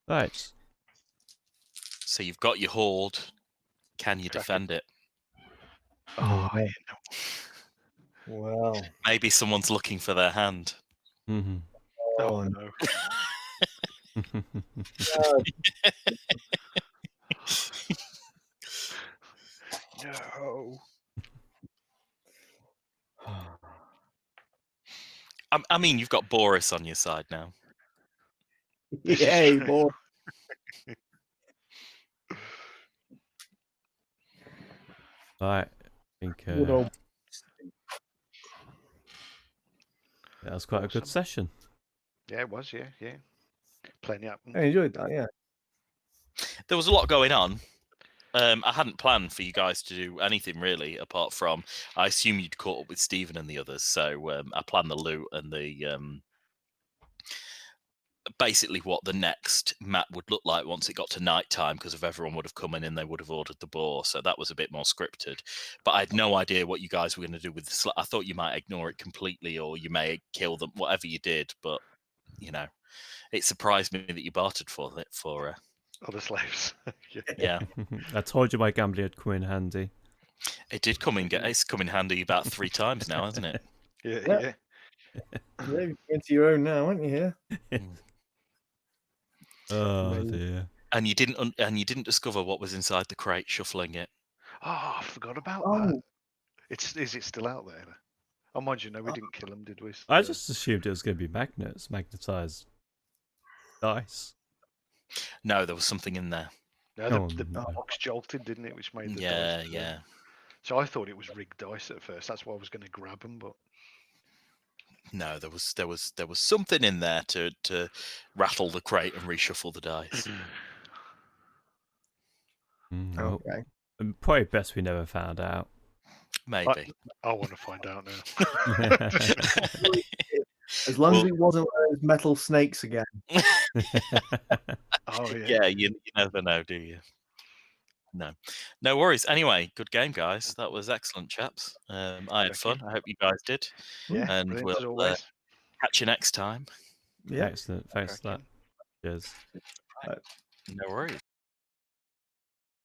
Speaker 1: Right.
Speaker 2: So you've got your hoard. Can you defend it?
Speaker 4: Oh,
Speaker 5: Okay. Well.
Speaker 2: Maybe someone's looking for their hand.
Speaker 1: Mm-hmm.
Speaker 4: oh no. No.
Speaker 2: I mean, you've got Boris on your side now.
Speaker 5: Yay, boy.
Speaker 1: Right. I think
Speaker 5: Good old-
Speaker 1: that was quite a good
Speaker 4: Awesome.
Speaker 1: session.
Speaker 4: Yeah, it was. Yeah. Plenty happened.
Speaker 5: I enjoyed that, yeah.
Speaker 2: There was a lot going on. I hadn't planned for you guys to do anything really, apart from I assume you'd caught up with Stephen and the others. So I planned the loot and the basically what the next map would look like once it got to night time, because if everyone would have come in and they would have ordered the boar. So that was a bit more scripted. But I had no idea what you guys were going to do with the I thought you might ignore it completely, or you may kill them, whatever you did. But you know, it surprised me that you bartered for it for.
Speaker 4: Other slaves.
Speaker 2: Yeah,
Speaker 1: I told you my gambling had come in handy.
Speaker 2: it did come in. It's come in handy about 3 times now, hasn't it?
Speaker 4: Yeah.
Speaker 5: You're into your own now, aren't you? Here.
Speaker 1: Oh
Speaker 5: Amazing.
Speaker 1: dear.
Speaker 2: And you didn't discover what was inside the crate, shuffling it.
Speaker 4: Oh, I forgot about
Speaker 5: Oh.
Speaker 4: that. Is it still out there? Oh, mind you, no, we didn't kill him, did we?
Speaker 1: I just assumed it was going to be magnets, magnetized dice.
Speaker 2: No, there was something in there.
Speaker 4: No, the
Speaker 1: no.
Speaker 4: box jolted, didn't it? Which made the
Speaker 2: Yeah,
Speaker 4: dice.
Speaker 2: yeah.
Speaker 4: So I thought it was rigged dice at first. That's why I was going to grab them, but
Speaker 2: No, there was something in there to rattle the crate and reshuffle the dice.
Speaker 1: Well,
Speaker 5: Okay.
Speaker 1: probably best we never found out.
Speaker 2: Maybe.
Speaker 4: I want to find out now.
Speaker 5: As long as
Speaker 2: Well-
Speaker 5: it wasn't one of those metal snakes again.
Speaker 4: Oh yeah.
Speaker 2: Yeah, you never know, do you? No worries. Anyway, good game, guys. That was excellent, chaps. I had
Speaker 4: Thank
Speaker 2: fun.
Speaker 4: you.
Speaker 2: I hope you guys did.
Speaker 4: Yeah,
Speaker 2: and
Speaker 4: brilliant
Speaker 2: we'll
Speaker 4: as always.
Speaker 2: catch you next time.
Speaker 5: Yeah.
Speaker 1: Excellent. Thanks for that.
Speaker 4: Cracking.
Speaker 1: Cheers.
Speaker 2: No worries.